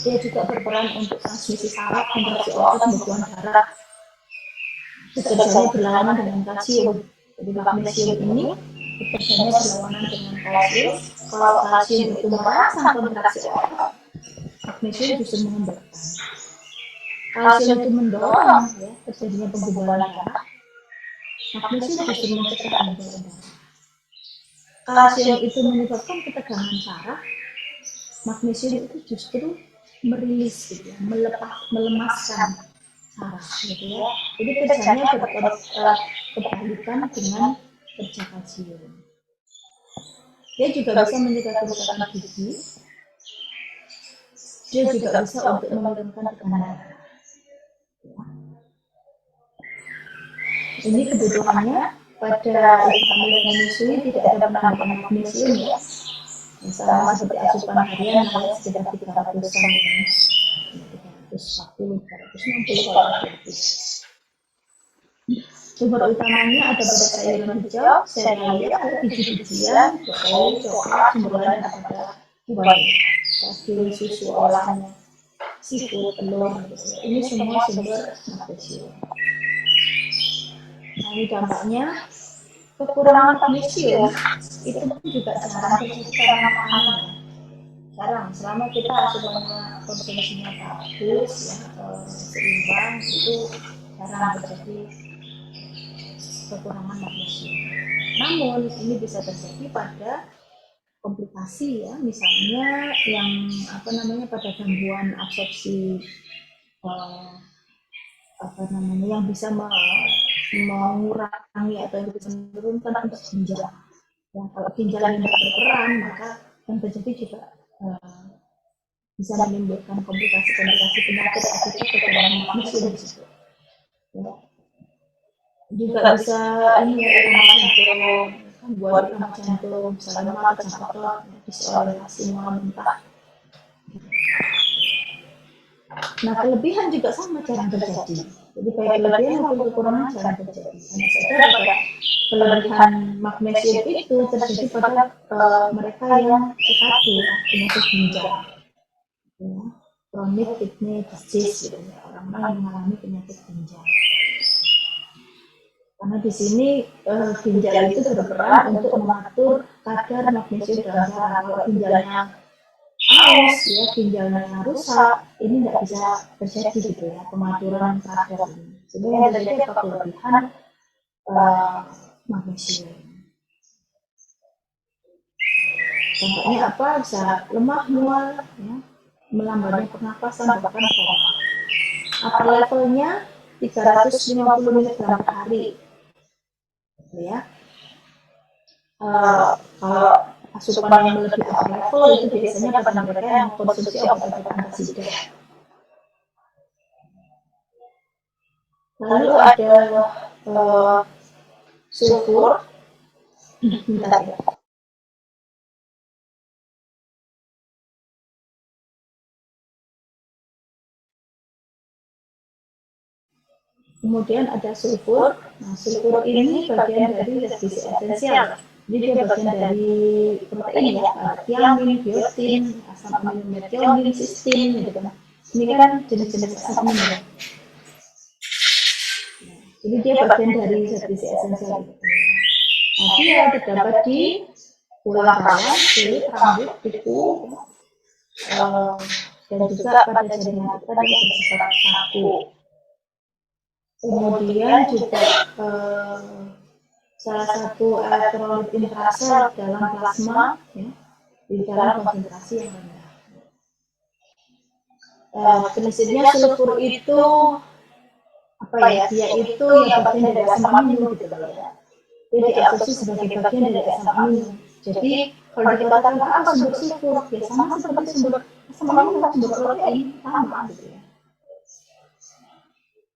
Dia juga berperan untuk transmisi saraf, kontraksi otot, pembekuan darah. Bekerjanya berlawanan dengan kalsium. Jadi magnesium ini bekerjanya berlawanan dengan kalsium. Kalau kalsium itu merangsang kontraksi otot, magnesium justru menghambatkan. Kalsium itu mendorong ya, terjadinya penggumpalan darah. Magnesium justru mencegah penggumpalan darah. Kalsium itu menyebabkan ketegangan saraf. Magnesium itu justru merilis, gitu ya, melemaskan saraf, gitu ya. Jadi kerjanya berkebalikan dengan kerja kalsium. Dia juga bisa mencegah kerusakan gigi. Dia juga bisa untuk menurunkan tekanan darah. Ini kebutuhannya pada ibu hamil dan menyusui tidak ada penambahan magnesium ya. Sama seperti asupan harian hanya sekitar 300-an, 340, 360 kalau gratis. Sumber utamanya ada pada sayuran hijau, serealia, biji-bijian, brokoli, coklat, sumber lain ada pada buah, daging, susu olahannya, seafood, telur, gitu. Ini semua sumber magnesium. Nah, ini dampaknya kekurangan magnesium itu pun juga jarang terjadi karena makanan. Jarang, selama kita asupannya konsumsinya bagus ya, seimbang, itu jarang terjadi kekurangan magnesium. Namun ini bisa terjadi pada komplikasi ya, misalnya yang pada gangguan absorpsi yang bisa mengurangi atau yang bisa menurunkan untuk ginjal. Ya, kalau ginjal yang berperan, maka yang terjadi juga bisa menimbulkan komplikasi-komplikasi penyakit akibat kekurangan magnesium di situ. Ya. Juga bisa ini ya, irama jantung, gangguan irama jantung, misalnya mata otot, disorientasi, mual muntah. Nah, kelebihan juga sama jarang terjadi. Jadi baik kelebihan maupun kekurangan jarang terjadi. Hanya saja pada kelebihan magnesium itu terjadi pada mereka yang CKD, penyakit ginjal, ya, chronic kidney disease, gitu ya, orang-orang yang mengalami penyakit ginjal. Karena di sini ginjal itu berperan untuk mengatur kadar magnesium dalam darah. Kalau ginjalnya aus, ya, ginjalnya rusak, ini tidak bisa terjadi gitu ya, pengaturan kadar ini. Sehingga yang terjadi apa kelebihan magnesium. Contohnya apa? Bisa lemah, mual, ya, melambatnya pernapasan, bahkan koma. Upper levelnya 350 mg per hari. Ya. Kalau asupan yang melebihi upper level itu biasanya pada mereka yang konsumsi obat-obat antasida. Lalu ada sulfur. Bentar ya. Kemudian ada sulfur. Nah, sulfur ini bagian dari zat gizi esensial. Jadi dia bagian dari protein ya, tiamin, biotin, asam amino metionin, cysteine, gitu kan. Ini kan jenis-jenis asam amino. Jadi dia bagian dari zat gizi esensial itu. Nah, dia terdapat di tulang rawan, kulit, rambut, kuku, dan juga pada jaringan kita yang bersifat kaku. Kemudian juga salah satu elektrolit intrasel dalam plasma ya, di dalam konsentrasi yang rendah. Prinsipnya sulfur itu apa ya? Dia itu ya bagian dari asam amino gitu loh ya. Dia diabsorpsi sebagai bagian dari asam amino. Jadi kalau dikatakan apa sumber sulfur, ya sama seperti sumber asam amino, sumber protein sama gitu ya.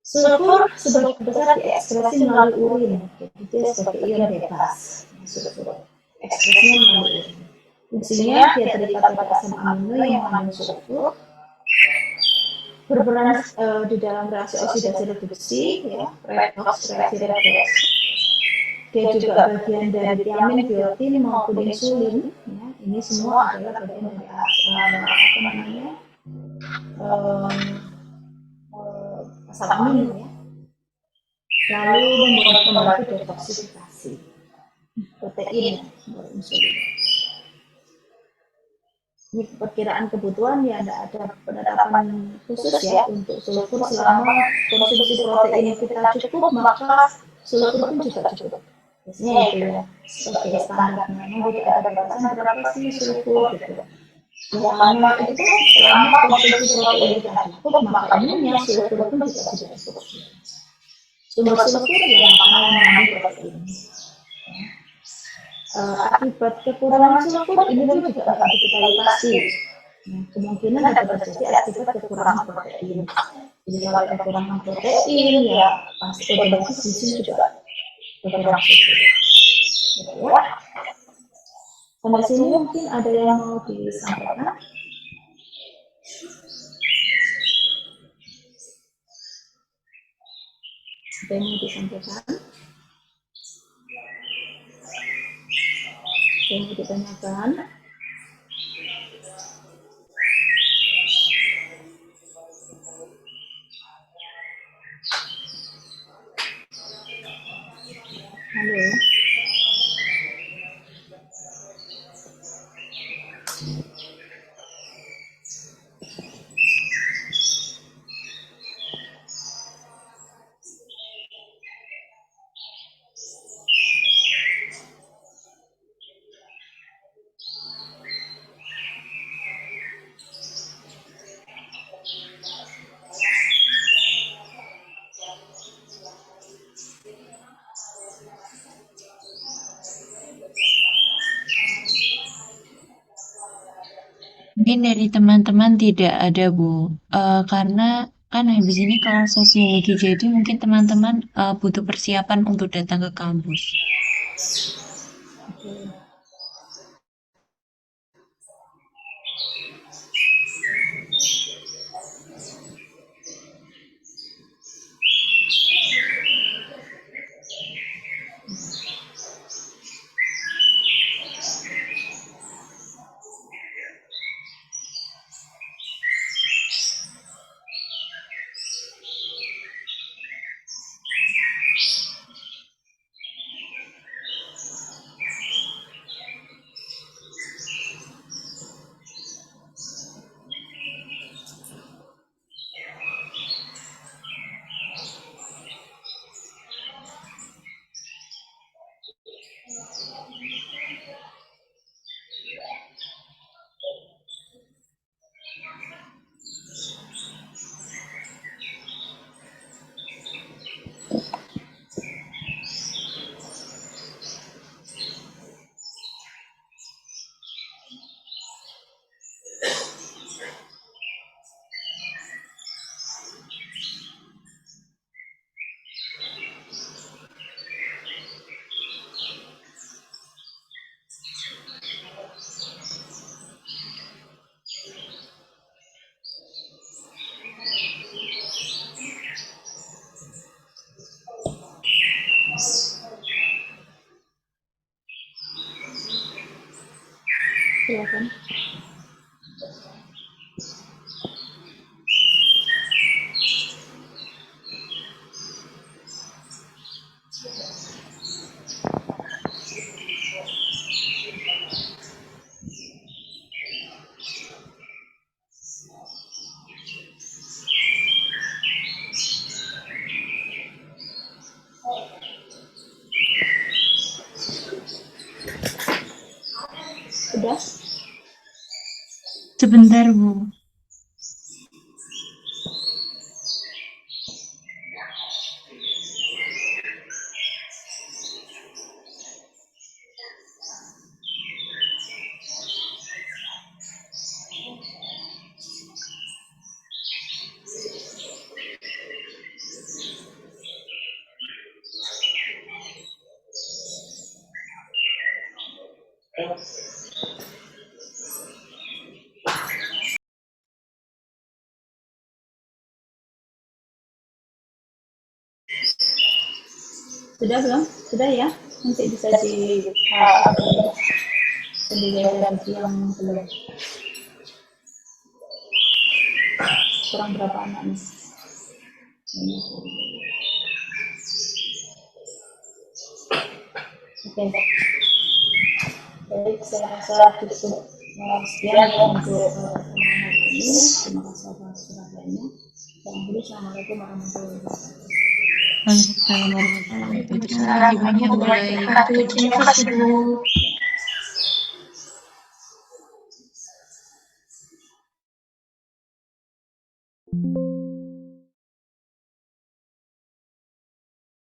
Sulfur sebagian besar diekspresi melalui urin, jadi dia sebagai ion bebas. Sulfur ekspresinya melalui urin. Fungsinya dia terikat pada asam amino yang mengandung sulfur, berperan di dalam reaksi oksidasi reduksi, ya, redoks, reaksi redoks. Dia juga bagian dari tiamin, biotin maupun insulin. Ya, ini semua adalah bagian dari apa namanya asam amino, ya. Lalu membantu detoksifikasi protein, insulin. Ini perkiraan kebutuhan ya, tidak ada penetapan khusus ya untuk sulfur. Selama konsumsi protein kita cukup, maka sulfur pun juga cukup. Biasanya itu ya sebagai standarnya. Memang tidak ada batasan berapa sih sulfur gitu. Ya karena itu selama konsumsi protein kita cukup, maka ininya sulfur pun juga sudah cukup. Sumber sulfur yang makanan mengandung protein. Akibat kekurangan sulfur ini pun juga nggak diketahui pasti. Kemungkinan dapat terjadi akibat kekurangan protein. Jadi kalau kekurangan protein ya pasti otomatis di sini juga berkurang sulfur. Ya. Sampai sini mungkin ada yang mau disampaikan. Ada yang mau disampaikan? Ada yang mau ditanyakan? Halo. Mungkin dari teman-teman tidak ada, Bu. Karena kan habis ini kelas sosiologi, jadi mungkin teman-teman butuh persiapan untuk datang ke kampus. Silakan. Sudah? Sebentar, Bu. Sudah belum? Sudah ya? Nanti bisa di versi yang belum. Kurang berapa anak nih? Oke. Baik, saya rasa cukup sekian untuk pertemuan ini. Terima kasih atas perhatiannya. Assalamualaikum warahmatullahi wabarakatuh. Waalaikumsalam warahmatullahi wabarakatuh. Terima kasih banyak Bu Lai. Terima kasih Bu.